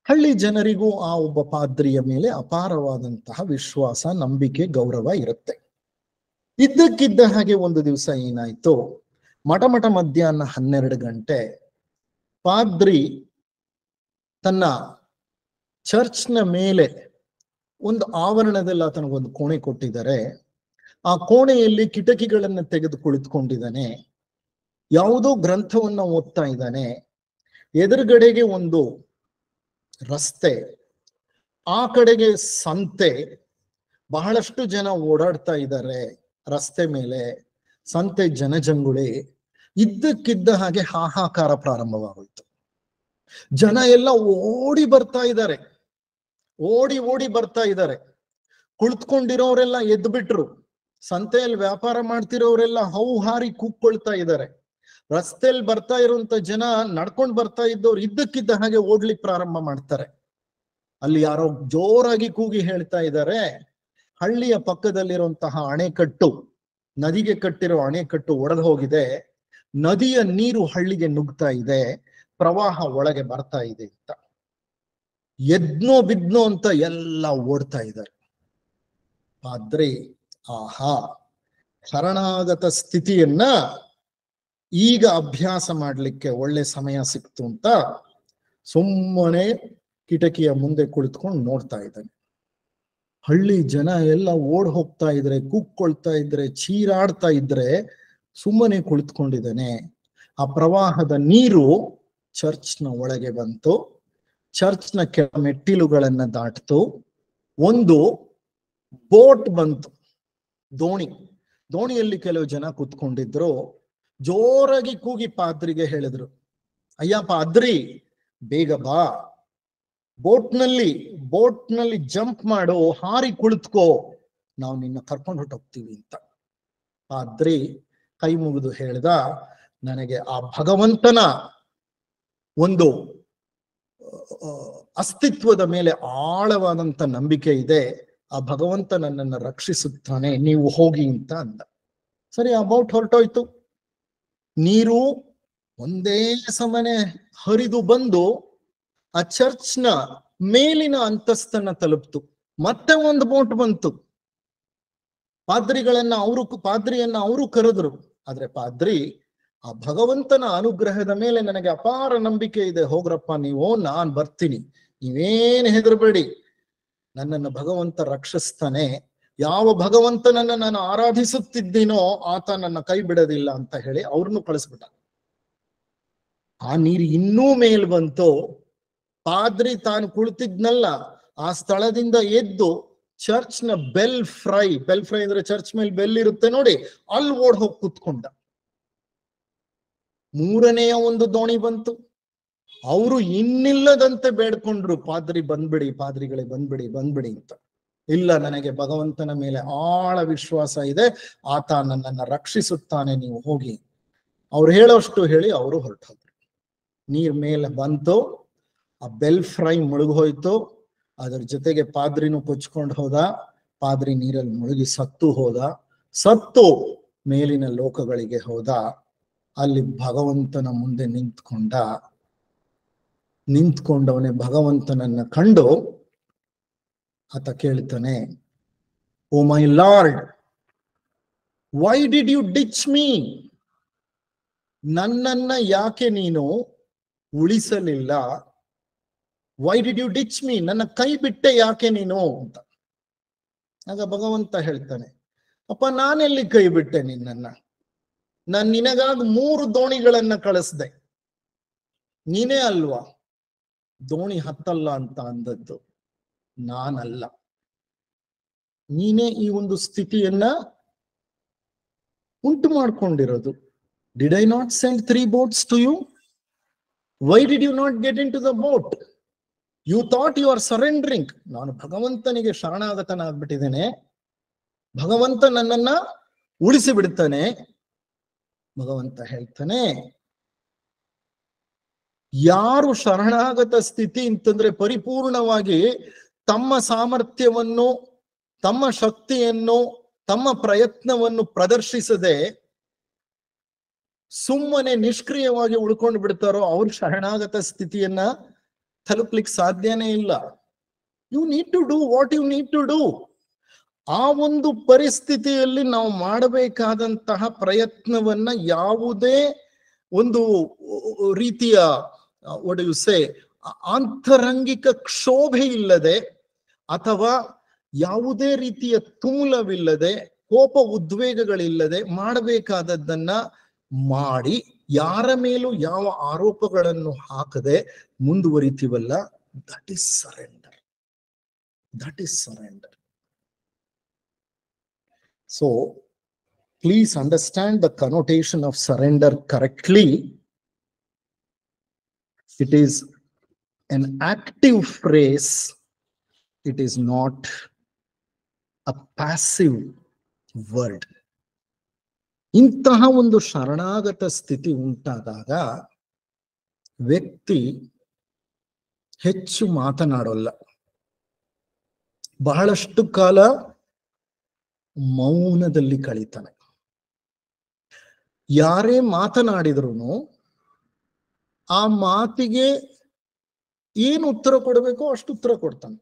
ಹಳ್ಳಿ ಜನರಿಗೂ ಆ ಒಬ್ಬ ಪಾದ್ರಿಯ ಮೇಲೆ ಅಪಾರವಾದಂತಹ ವಿಶ್ವಾಸ, ನಂಬಿಕೆ, ಗೌರವ ಇರುತ್ತೆ. ಇದ್ದಕ್ಕಿದ್ದ ಹಾಗೆ ಒಂದು ದಿವಸ ಏನಾಯ್ತು, ಮಠ ಮಧ್ಯಾಹ್ನ 12 ಗಂಟೆ ಪಾದ್ರಿ ತನ್ನ ಚರ್ಚ್ನ ಮೇಲೆ ಒಂದು ಆವರಣದಲ್ಲಿ ಆತನಿಗೊಂದು ಕೋಣೆ ಕೊಟ್ಟಿದ್ದಾರೆ. ಆ ಕೋಣೆಯಲ್ಲಿ ಕಿಟಕಿಗಳನ್ನು ತೆಗೆದು ಕುಳಿತುಕೊಂಡಿದ್ದಾನೆ. ಯಾವುದೋ ಗ್ರಂಥವನ್ನ ಓದ್ತಾ ಇದ್ದಾನೆ. ಎದುರುಗಡೆಗೆ ಒಂದು ರಸ್ತೆ, ಆ ಕಡೆಗೆ ಸಂತೆ, ಬಹಳಷ್ಟು ಜನ ಓಡಾಡ್ತಾ ಇದ್ದಾರೆ ರಸ್ತೆ ಮೇಲೆ. ಸಂತೆ ಜನಜಂಗುಳಿ. ಇದ್ದಕ್ಕಿದ್ದ ಹಾಗೆ ಹಾಹಾಕಾರ ಪ್ರಾರಂಭವಾಗೋಯ್ತು. ಜನ ಎಲ್ಲ ಓಡಿ ಬರ್ತಾ ಇದ್ದಾರೆ, ಓಡಿ ಬರ್ತಾ ಇದ್ದಾರೆ. ಕುಳಿತುಕೊಂಡಿರೋರೆಲ್ಲ ಎದ್ದು ಬಿಟ್ರು. ಸಂತೆಯಲ್ಲಿ ವ್ಯಾಪಾರ ಮಾಡ್ತಿರೋರೆಲ್ಲ ಹೌಹಾರಿ ಕೂಗ್ಕೊಳ್ತಾ ಇದ್ದಾರೆ. ರಸ್ತೆಯಲ್ಲಿ ಬರ್ತಾ ಇರುವಂತ ಜನ, ನಡ್ಕೊಂಡು ಬರ್ತಾ ಇದ್ದವ್ರು ಇದ್ದಕ್ಕಿದ್ದ ಹಾಗೆ ಓಡ್ಲಿಕ್ಕೆ ಪ್ರಾರಂಭ ಮಾಡ್ತಾರೆ. ಅಲ್ಲಿ ಯಾರೋ ಜೋರಾಗಿ ಕೂಗಿ ಹೇಳ್ತಾ ಇದ್ದಾರೆ, ಹಳ್ಳಿಯ ಪಕ್ಕದಲ್ಲಿರುವಂತಹ ಅಣೆಕಟ್ಟು, ನದಿಗೆ ಕಟ್ಟಿರೋ ಅಣೆಕಟ್ಟು ಒಡೆದು ಹೋಗಿದೆ, ನದಿಯ ನೀರು ಹಳ್ಳಿಗೆ ನುಗ್ತಾ ಇದೆ, ಪ್ರವಾಹ ಒಳಗೆ ಬರ್ತಾ ಇದೆ ಅಂತ. ಎದ್ನೋ ಬಿದ್ನೋ ಅಂತ ಎಲ್ಲ ಓಡ್ತಾ ಇದ್ದಾರೆ. ಆದ್ರೆ ಆಹಾ, ಶರಣಾಗತ ಸ್ಥಿತಿಯನ್ನ ಈಗ ಅಭ್ಯಾಸ ಮಾಡ್ಲಿಕ್ಕೆ ಒಳ್ಳೆ ಸಮಯ ಸಿಕ್ತು ಅಂತ ಸುಮ್ಮನೆ ಕಿಟಕಿಯ ಮುಂದೆ ಕುಳಿತುಕೊಂಡು ನೋಡ್ತಾ ಇದ್ದಾನೆ. ಹಳ್ಳಿ ಜನ ಎಲ್ಲ ಓಡ್ ಹೋಗ್ತಾ ಇದ್ರೆ, ಕೂಗ್ಕೊಳ್ತಾ ಇದ್ರೆ, ಚೀರಾಡ್ತಾ ಇದ್ರೆ ಸುಮ್ಮನೆ ಕುಳಿತುಕೊಂಡಿದ್ದಾನೆ. ಆ ಪ್ರವಾಹದ ನೀರು ಚರ್ಚ್ನ ಒಳಗೆ ಬಂತು. ಚರ್ಚ್ನ ಕೆಳ ಮೆಟ್ಟಿಲುಗಳನ್ನ ದಾಟಿತು. ಒಂದು ಬೋಟ್ ಬಂತು, ದೋಣಿಯಲ್ಲಿ ಕೆಲವು ಜನ ಕೂತ್ಕೊಂಡಿದ್ರು. ಜೋರಾಗಿ ಕೂಗಿ ಪಾದ್ರಿಗೆ ಹೇಳಿದ್ರು, ಅಯ್ಯ ಪಾದ್ರಿ, ಬೇಗ ಬಾ, ಬೋಟ್ನಲ್ಲಿ ಜಂಪ್ ಮಾಡು, ಹಾರಿ ಕುಳಿತುಕೋ, ನಾವು ನಿನ್ನ ಕರ್ಕೊಂಡು ಹೊಟ್ಟೋಗ್ತೀವಿ ಅಂತ. ಪಾದ್ರಿ ಕೈ ಮುಗಿದು ಹೇಳ್ದ, ನನಗೆ ಆ ಭಗವಂತನ ಒಂದು ಅಸ್ತಿತ್ವದ ಮೇಲೆ ಆಳವಾದಂತ ನಂಬಿಕೆ ಇದೆ, ಆ ಭಗವಂತ ನನ್ನನ್ನು ರಕ್ಷಿಸುತ್ತಾನೆ, ನೀವು ಹೋಗಿ ಅಂತ ಅಂದ. ಸರಿ, ಆ ಬೋಟ್ ಹೊರಟೋಯ್ತು. ನೀರು ಒಂದೇ ಸಮನೆ ಹರಿದು ಬಂದು ಆ ಚರ್ಚ್ನ ಮೇಲಿನ ಅಂತಸ್ತನ್ನ ತಲುಪ್ತು. ಮತ್ತೆ ಒಂದು ಬೋಟ್ ಬಂತು. ಪಾದ್ರಿಯನ್ನ ಅವರು ಕರೆದ್ರು. ಆದ್ರೆ ಪಾದ್ರಿ, ಆ ಭಗವಂತನ ಅನುಗ್ರಹದ ಮೇಲೆ ನನಗೆ ಅಪಾರ ನಂಬಿಕೆ ಇದೆ, ಹೋಗ್ರಪ್ಪ ನೀವು, ನಾನ್ ಬರ್ತೀನಿ, ನೀವೇನ್ ಹೆದರ್ಬೇಡಿ, ನನ್ನನ್ನು ಭಗವಂತ ರಕ್ಷಿಸ್ತಾನೆ, ಯಾವ ಭಗವಂತನನ್ನ ನಾನು ಆರಾಧಿಸುತ್ತಿದ್ದೀನೋ ಆತ ನನ್ನ ಕೈ ಬಿಡೋದಿಲ್ಲ ಅಂತ ಹೇಳಿ ಅವ್ರನ್ನು ಕಳಿಸ್ಬಿಟ್ಟ. ಆ ನೀರು ಇನ್ನೂ ಮೇಲ್ ಬಂತು. ಪಾದ್ರಿ ತಾನು ಕುಳಿತಿದ್ನಲ್ಲ ಆ ಸ್ಥಳದಿಂದ ಎದ್ದು ಚರ್ಚ್ನ ಬೆಲ್ ಫ್ರೈ ಅಂದ್ರೆ ಚರ್ಚ್ ಮೇಲೆ ಬೆಲ್ ಇರುತ್ತೆ ನೋಡಿ, ಅಲ್ಲಿ ಓಡ್ ಹೋಗಿ ಕೂತ್ಕೊಂಡ. ಮೂರನೆಯ ಒಂದು ದೋಣಿ ಬಂತು. ಅವರು ಇನ್ನಿಲ್ಲದಂತೆ ಬೇಡ್ಕೊಂಡ್ರು, ಪಾದ್ರಿಗಳೇ ಬಂದ್ಬಿಡಿ ಅಂತ. ಇಲ್ಲ, ನನಗೆ ಭಗವಂತನ ಮೇಲೆ ಆಳ ವಿಶ್ವಾಸ ಇದೆ, ಆತ ನನ್ನನ್ನು ರಕ್ಷಿಸುತ್ತಾನೆ, ನೀವು ಹೋಗಿ. ಅವ್ರು ಹೇಳೋಷ್ಟು ಹೇಳಿ ಅವರು ಹೊರಟೋದ್ರು. ನೀರ್ ಮೇಲೆ ಬಂತು, ಆ ಬೆಲ್ ಫ್ರೈ ಮುಳುಗೋಯ್ತು, ಅದ್ರ ಜೊತೆಗೆ ಪಾದ್ರಿನೂ ಕೊಚ್ಕೊಂಡು ಹೋದ. ಪಾದ್ರಿ ನೀರಲ್ಲಿ ಮುಳುಗಿ ಸತ್ತು ಮೇಲಿನ ಲೋಕಗಳಿಗೆ ಹೋದ. ಅಲ್ಲಿ ಭಗವಂತನ ಮುಂದೆ ನಿಂತ್ಕೊಂಡವನೇ ಭಗವಂತನನ್ನ ಕಂಡು ಆತ ಕೇಳ್ತಾನೆ, oh my lord, why did you ditch me? ನನ್ನನ್ನ ಯಾಕೆ ನೀನು ಉಳಿಸಲಿಲ್ಲ? Why did you ditch me? ನನ್ನ ಕೈ ಬಿಟ್ಟೆ ಯಾಕೆ ನೀನು ಅಂತ. ಆಗ ಭಗವಂತ ಹೇಳ್ತಾನೆ, ಅಪ್ಪ, ನಾನೆಲ್ಲಿ ಕೈ ಬಿಟ್ಟೆ ನಿನ್ನನ್ನ? ನಾನು ನಿನಗಾಗಿ 3 ದೋಣಿಗಳನ್ನ ಕಳಿಸ್ದೆ, ನೀನೇ ಅಲ್ವಾ ದೋಣಿ ಹತ್ತಲ್ಲ ಅಂತ ಅಂದದ್ದು? ನಾನಲ್ಲ, ನೀನೇ ಈ ಒಂದು ಸ್ಥಿತಿಯನ್ನ ಉಂಟು ಮಾಡ್ಕೊಂಡಿರೋದು. Did I not send 3 boats to you? Why did you not get into the boat? You thought you are surrendering. ನಾನು ಭಗವಂತನಿಗೆ ಶರಣಾಗತನಾಗ್ಬಿಟ್ಟಿದ್ದೇನೆ, ಭಗವಂತ ನನ್ನನ್ನ ಉಳಿಸಿ ಬಿಡ್ತಾನೆ. ಭಗವಂತ ಹೇಳ್ತಾನೆ, ಯಾರು ಶರಣಾಗತ ಸ್ಥಿತಿ ಅಂತಂದ್ರೆ ಪರಿಪೂರ್ಣವಾಗಿ ತಮ್ಮ ಸಾಮರ್ಥ್ಯವನ್ನು, ತಮ್ಮ ಶಕ್ತಿಯನ್ನು, ತಮ್ಮ ಪ್ರಯತ್ನವನ್ನು ಪ್ರದರ್ಶಿಸದೆ ಸುಮ್ಮನೆ ನಿಷ್ಕ್ರಿಯವಾಗಿ ಉಳ್ಕೊಂಡು ಬಿಡ್ತಾರೋ ಅವ್ರ ಶರಣಾಗತ ಸ್ಥಿತಿಯನ್ನ ತಲುಪ್ಲಿಕ್ಕೆ ಸಾಧ್ಯನೇ ಇಲ್ಲ. You need to do what you need to do. ಆ ಒಂದು ಪರಿಸ್ಥಿತಿಯಲ್ಲಿ ನಾವು ಮಾಡಬೇಕಾದಂತಹ ಪ್ರಯತ್ನವನ್ನ ಯಾವುದೇ ಒಂದು ರೀತಿಯ ಆಂತರಂಗಿಕ ಕ್ಷೋಭೆ ಇಲ್ಲದೆ ಅಥವಾ ಯಾವುದೇ ರೀತಿಯ ತುಮುಲವಿಲ್ಲದೆ, ಕೋಪ ಉದ್ವೇಗಗಳಿಲ್ಲದೆ ಮಾಡಬೇಕಾದದ್ದನ್ನ ಮಾಡಿ, ಯಾರ ಮೇಲೂ ಯಾವ ಆರೋಪಗಳನ್ನು ಹಾಕದೆ ಮುಂದುವರಿತೀವಲ್ಲ, that is surrender. So please understand the connotation of surrender correctly. It is an active phrase. It is not a passive word. ಇಂತಹ ಒಂದು ಶರಣಾಗತ ಸ್ಥಿತಿ ಉಂಟಾದಾಗ ವ್ಯಕ್ತಿ ಹೆಚ್ಚು ಮಾತನಾಡೋಲ್ಲ, ಬಹಳಷ್ಟು ಕಾಲ ಮೌನದಲ್ಲಿ ಕಳೀತಾನೆ. ಯಾರೇ ಮಾತನಾಡಿದ್ರು ಆ ಮಾತಿಗೆ ಏನು ಉತ್ತರ ಕೊಡಬೇಕೋ ಅಷ್ಟು ಉತ್ತರ ಕೊಡ್ತಾನೆ.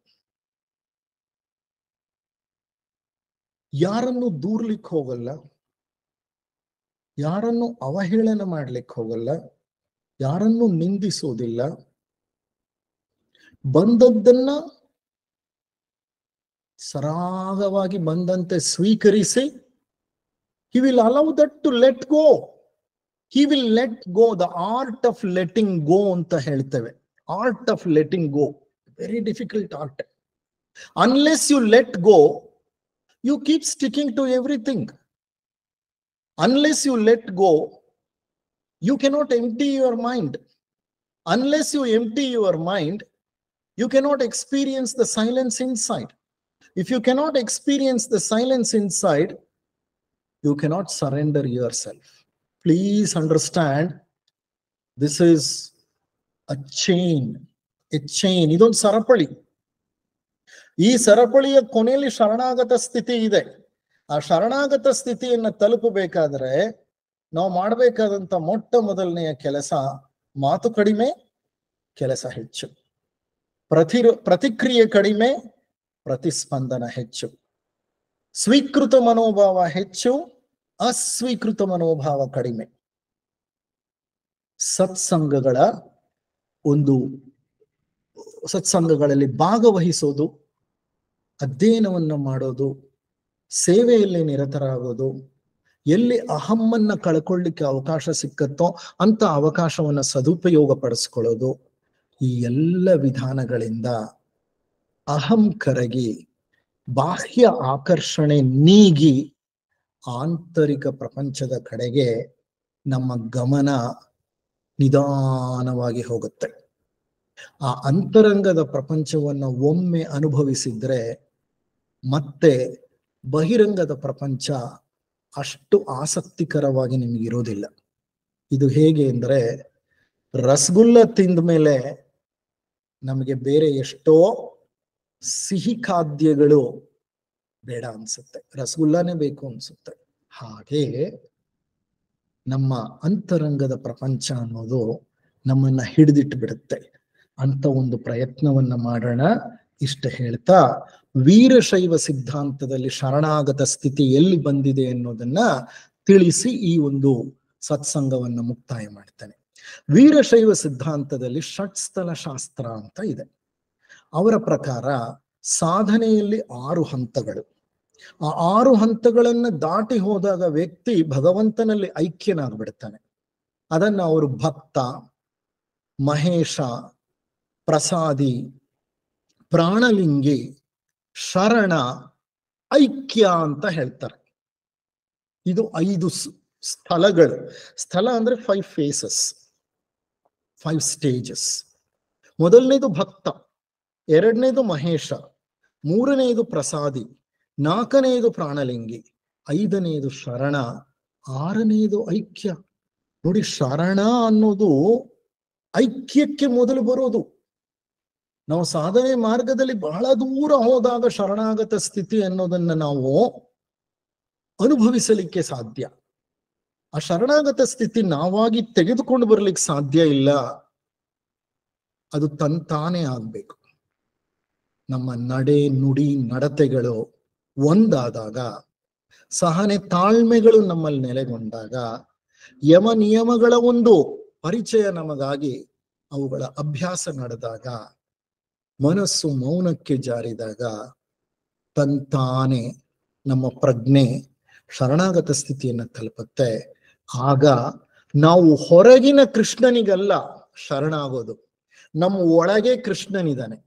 ಯಾರನ್ನು ದೂರ್ಲಿಕ್ಕೆ ಹೋಗಲ್ಲ, ಯಾರನ್ನು ಅವಹೇಳನ ಮಾಡ್ಲಿಕ್ಕೆ ಹೋಗಲ್ಲ, ಯಾರನ್ನು ನಿಂದಿಸೋದಿಲ್ಲ. ಬಂದದ್ದನ್ನ ಸರಾಗವಾಗಿ ಬಂದಂತೆ ಸ್ವೀಕರಿಸಿ, he will allow that to let go. He will let go. The art of letting go ಅಂತ ಹೇಳ್ತೇವೆ. Art of letting go, very difficult art. Unless you let go, you keep sticking to everything. Unless you let go, you cannot empty your mind. Unless you empty your mind, you cannot experience the silence inside. If you cannot experience the silence inside, you cannot surrender yourself. Please understand, this is a chain. ಇದೊಂದು ಸರಪಳಿ. ಈ ಸರಪಳಿಯ ಕೊನೆಯಲ್ಲಿ ಶರಣಾಗತ ಸ್ಥಿತಿ ಇದೆ. ಆ ಶರಣಾಗತ ಸ್ಥಿತಿಯನ್ನ ತಲುಪಬೇಕಾದ್ರೆ ನಾವು ಮಾಡಬೇಕಾದಂತ ಮೊಟ್ಟ ಮೊದಲನೆಯ ಕೆಲಸ, ಮಾತು ಕಡಿಮೆ, ಕೆಲಸ ಹೆಚ್ಚು. ಪ್ರತಿಕ್ರಿಯೆ ಕಡಿಮೆ, ಪ್ರತಿಸ್ಪಂದನ ಹೆಚ್ಚು. ಸ್ವೀಕೃತ ಮನೋಭಾವ ಹೆಚ್ಚು, ಅಸ್ವೀಕೃತ ಮನೋಭಾವ ಕಡಿಮೆ. ಸತ್ಸಂಗಗಳಲ್ಲಿ ಭಾಗವಹಿಸೋದು, ಅಧ್ಯಯನವನ್ನು ಮಾಡೋದು, ಸೇವೆಯಲ್ಲಿ ನಿರತರಾಗೋದು, ಎಲ್ಲಿ ಅಹಮ್ಮನ್ನ ಕಳ್ಕೊಳ್ಳಿಕ್ಕೆ ಅವಕಾಶ ಸಿಕ್ಕತ್ತೋ ಅಂತ ಅವಕಾಶವನ್ನ ಸದುಪಯೋಗ ಪಡಿಸ್ಕೊಳ್ಳೋದು, ಈ ಎಲ್ಲ ವಿಧಾನಗಳಿಂದ ಅಹಂ ಕರಗಿ ಬಾಹ್ಯ ಆಕರ್ಷಣೆ ನೀಗಿ ಆಂತರಿಕ ಪ್ರಪಂಚದ ಕಡೆಗೆ ನಮ್ಮ ಗಮನ ನಿಧಾನವಾಗಿ ಹೋಗುತ್ತೆ. ಆ ಅಂತರಂಗದ ಪ್ರಪಂಚವನ್ನು ಒಮ್ಮೆ ಅನುಭವಿಸಿದ್ರೆ ಮತ್ತೆ ಬಹಿರಂಗದ ಪ್ರಪಂಚ ಅಷ್ಟು ಆಸಕ್ತಿಕರವಾಗಿ ನಿಮಗಿರೋದಿಲ್ಲ. ಇದು ಹೇಗೆ ಅಂದ್ರೆ, ರಸಗುಲ್ಲ ತಿಂದ ಮೇಲೆ ನಮಗೆ ಬೇರೆ ಎಷ್ಟೋ ಸಿಹಿ ಖಾದ್ಯಗಳು ಬೇಡ ಅನ್ಸುತ್ತೆ, ರಸಗುಲ್ಲನೇ ಬೇಕು ಅನ್ಸುತ್ತೆ. ಹಾಗೆ ನಮ್ಮ ಅಂತರಂಗದ ಪ್ರಪಂಚ ಅನ್ನೋದು ನಮ್ಮನ್ನ ಹಿಡಿದಿಟ್ಟು ಬಿಡುತ್ತೆ. ಅಂತ ಒಂದು ಪ್ರಯತ್ನವನ್ನ ಮಾಡೋಣ. ಇಷ್ಟ ಹೇಳ್ತಾ ವೀರಶೈವ ಸಿದ್ಧಾಂತದಲ್ಲಿ ಶರಣಾಗತ ಸ್ಥಿತಿ ಎಲ್ಲಿ ಬಂದಿದೆ ಅನ್ನೋದನ್ನ ತಿಳಿಸಿ ಈ ಒಂದು ಸತ್ಸಂಗವನ್ನ ಮುಕ್ತಾಯ ಮಾಡ್ತಾನೆ. ವೀರಶೈವ ಸಿದ್ಧಾಂತದಲ್ಲಿ ಷಟ್ಸ್ಥಲ ಶಾಸ್ತ್ರ ಅಂತ ಇದೆ. ಅವರ ಪ್ರಕಾರ ಸಾಧನೆಯಲ್ಲಿ 6 ಹಂತಗಳು. ಆ 6 ಹಂತಗಳನ್ನ ದಾಟಿ ಹೋದಾಗ ವ್ಯಕ್ತಿ ಭಗವಂತನಲ್ಲಿ ಐಕ್ಯನಾಗ್ಬಿಡ್ತಾನೆ. ಅದನ್ನ ಅವರು ಭಕ್ತ, ಮಹೇಶ, ಪ್ರಸಾದಿ, ಪ್ರಾಣಲಿಂಗಿ, ಶರಣ, ಐಕ್ಯ ಅಂತ ಹೇಳ್ತಾರೆ. ಇದು 5 ಸ್ಥಳಗಳು. ಸ್ಥಳ ಅಂದ್ರೆ 5 ಫೇಸಸ್, 5 ಸ್ಟೇಜಸ್. ಮೊದಲನೇದು ಭಕ್ತ, ಎರಡನೇದು ಮಹೇಶ, ಮೂರನೇದು ಪ್ರಸಾದಿ, ನಾಲ್ಕನೇದು ಪ್ರಾಣಲಿಂಗಿ, ಐದನೇದು ಶರಣ, ಆರನೇದು ಐಕ್ಯ. ನೋಡಿ, ಶರಣ ಅನ್ನೋದು ಐಕ್ಯಕ್ಕೆ ಮೊದಲು ಬರೋದು. ನಾವು ಸಾಧನೆ ಮಾರ್ಗದಲ್ಲಿ ಬಹಳ ದೂರ ಹೋದಾಗ ಶರಣಾಗತ ಸ್ಥಿತಿ ಅನ್ನೋದನ್ನ ನಾವು ಅನುಭವಿಸಲಿಕ್ಕೆ ಸಾಧ್ಯ. ಆ ಶರಣಾಗತ ಸ್ಥಿತಿ ನಾವಾಗಿ ತೆಗೆದುಕೊಂಡು ಬರ್ಲಿಕ್ಕೆ ಸಾಧ್ಯ ಇಲ್ಲ. ಅದು ತಾನೇ ಆಗ್ಬೇಕು. ನಮ್ಮ ನಡೆ, ನುಡಿ, ನಡತೆಗಳು ಒಂದಾದಾಗ, ಸಹನೆ, ತಾಳ್ಮೆಗಳು ನಮ್ಮಲ್ಲಿ ನೆಲೆಗೊಂಡಾಗ, ಯಮ ನಿಯಮಗಳ ಒಂದು ಪರಿಚಯ ನಮಗಾಗಿ ಅವುಗಳ ಅಭ್ಯಾಸ ನಡೆದಾಗ, ಮನಸ್ಸು ಮೌನಕ್ಕೆ ಜಾರಿದಾಗ ತಂತಾನೆ ನಮ್ಮ ಪ್ರಜ್ಞೆ ಶರಣಾಗತ ಸ್ಥಿತಿಯನ್ನು ತಲುಪುತ್ತೆ. ಆಗ ನಾವು ಹೊರಗಿನ ಕೃಷ್ಣನಿಗಲ್ಲ ಶರಣಾಗೋದು, ನಮ್ಮ ಒಳಗೆ ಕೃಷ್ಣನಿದ್ದಾನೆ.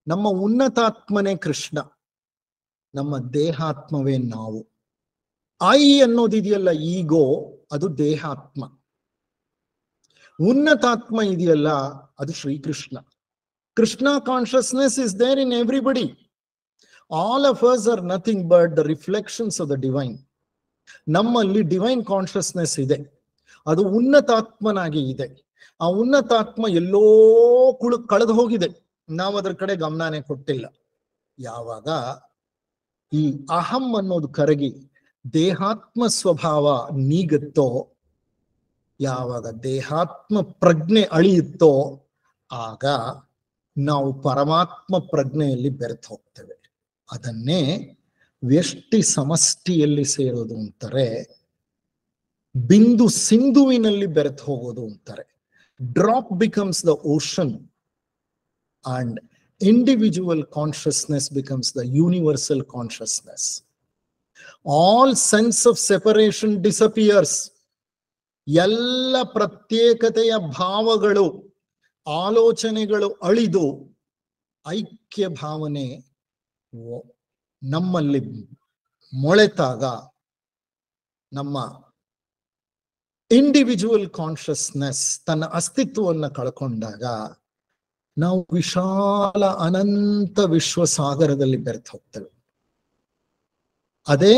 ನಮ್ಮ ಉನ್ನತಾತ್ಮನೇ ಕೃಷ್ಣ, ನಮ್ಮ ದೇಹಾತ್ಮವೇ ನಾವು. ಐ ಅನ್ನೋದಿದೆಯಲ್ಲ, ಈಗೋ, ಅದು ದೇಹಾತ್ಮ. ಉನ್ನತಾತ್ಮ ಇದೆಯಲ್ಲ, ಅದು Shrikrishna. Krishna consciousness is there in everybody. All of us are nothing but the reflections of the divine. ನಮ್ಮಲ್ಲಿ ಡಿವೈನ್ ಕಾನ್ಷಿಯಸ್ನೆಸ್ ಇದೆ, ಅದು ಉನ್ನತಾತ್ಮನಾಗಿ ಇದೆ. ಆ ಉನ್ನತಾತ್ಮ ಎಲ್ಲೋ ಕಳೆದು ಹೋಗಿದೆ, ನಾವು ಅದರ ಕಡೆ ಗಮನನೇ ಕೊಟ್ಟಿಲ್ಲ. ಯಾವಾಗ ಈ ಅಹಂ ಅನ್ನೋದು ಕರಗಿ ದೇಹಾತ್ಮ ಸ್ವಭಾವ ನೀಗುತ್ತೋ, ಯಾವಾಗ ದೇಹಾತ್ಮ ಪ್ರಜ್ಞೆ ಅಳಿಯುತ್ತೋ, ಆಗ ನಾವು ಪರಮಾತ್ಮ ಪ್ರಜ್ಞೆಯಲ್ಲಿ ಬೆರೆತು ಹೋಗ್ತೇವೆ. ಅದನ್ನೇ ವ್ಯಷ್ಟಿ ಸಮಷ್ಟಿಯಲ್ಲಿ ಸೇರೋದು ಅಂತಾರೆ, ಬಿಂದು ಸಿಂಧುವಿನಲ್ಲಿ ಬೆರೆತು ಹೋಗೋದು ಅಂತಾರೆ. Drop becomes the ocean and individual consciousness becomes the universal consciousness. All sense of separation disappears. ಎಲ್ಲ ಪ್ರತ್ಯೇಕತೆಯ ಭಾವಗಳು, ಆಲೋಚನೆಗಳು ಅಳಿದು ಐಕ್ಯ ಭಾವನೆ ನಮ್ಮಲ್ಲಿ ಮೊಳೆತಾಗ, ನಮ್ಮ ಇಂಡಿವಿಜುವಲ್ ಕಾನ್ಷಿಯಸ್ನೆಸ್ ತನ್ನ ಅಸ್ತಿತ್ವವನ್ನು ಕಳ್ಕೊಂಡಾಗ, ನಾವು ವಿಶಾಲ ಅನಂತ ವಿಶ್ವಸಾಗರದಲ್ಲಿ ಬೆರೆತು ಹೋಗ್ತೇವೆ. ಅದೇ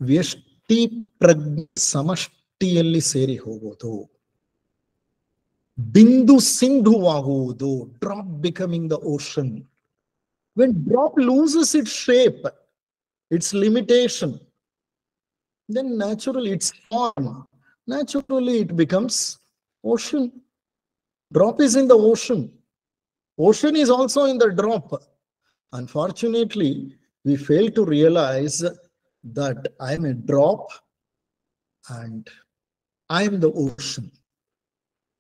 ವ್ಯಷ್ಟಿ ಪ್ರಜ್ಞೆ ಸಮಷ್ಟಿಯಲ್ಲಿ ಸೇರಿ ಹೋಗೋದು, ಬಿಂದು ಸಿಂಧುವಾಗುವುದು. Drop becoming the ocean. When drop loses its shape, its limitation, then naturally its form, naturally it becomes ocean. Drop is in the ocean. Ocean is also in the drop. Unfortunately, we fail to realize that I am a drop and I am the ocean.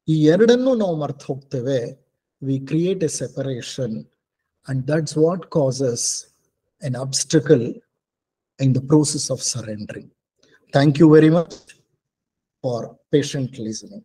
ಈ ಎರಡನ್ನು ನಾವು ಮರ್ತು ಹೋಗ್ತೇವೆ. We create a separation, and that's what causes an obstacle in the process of surrendering. Thank you very much for patient listening.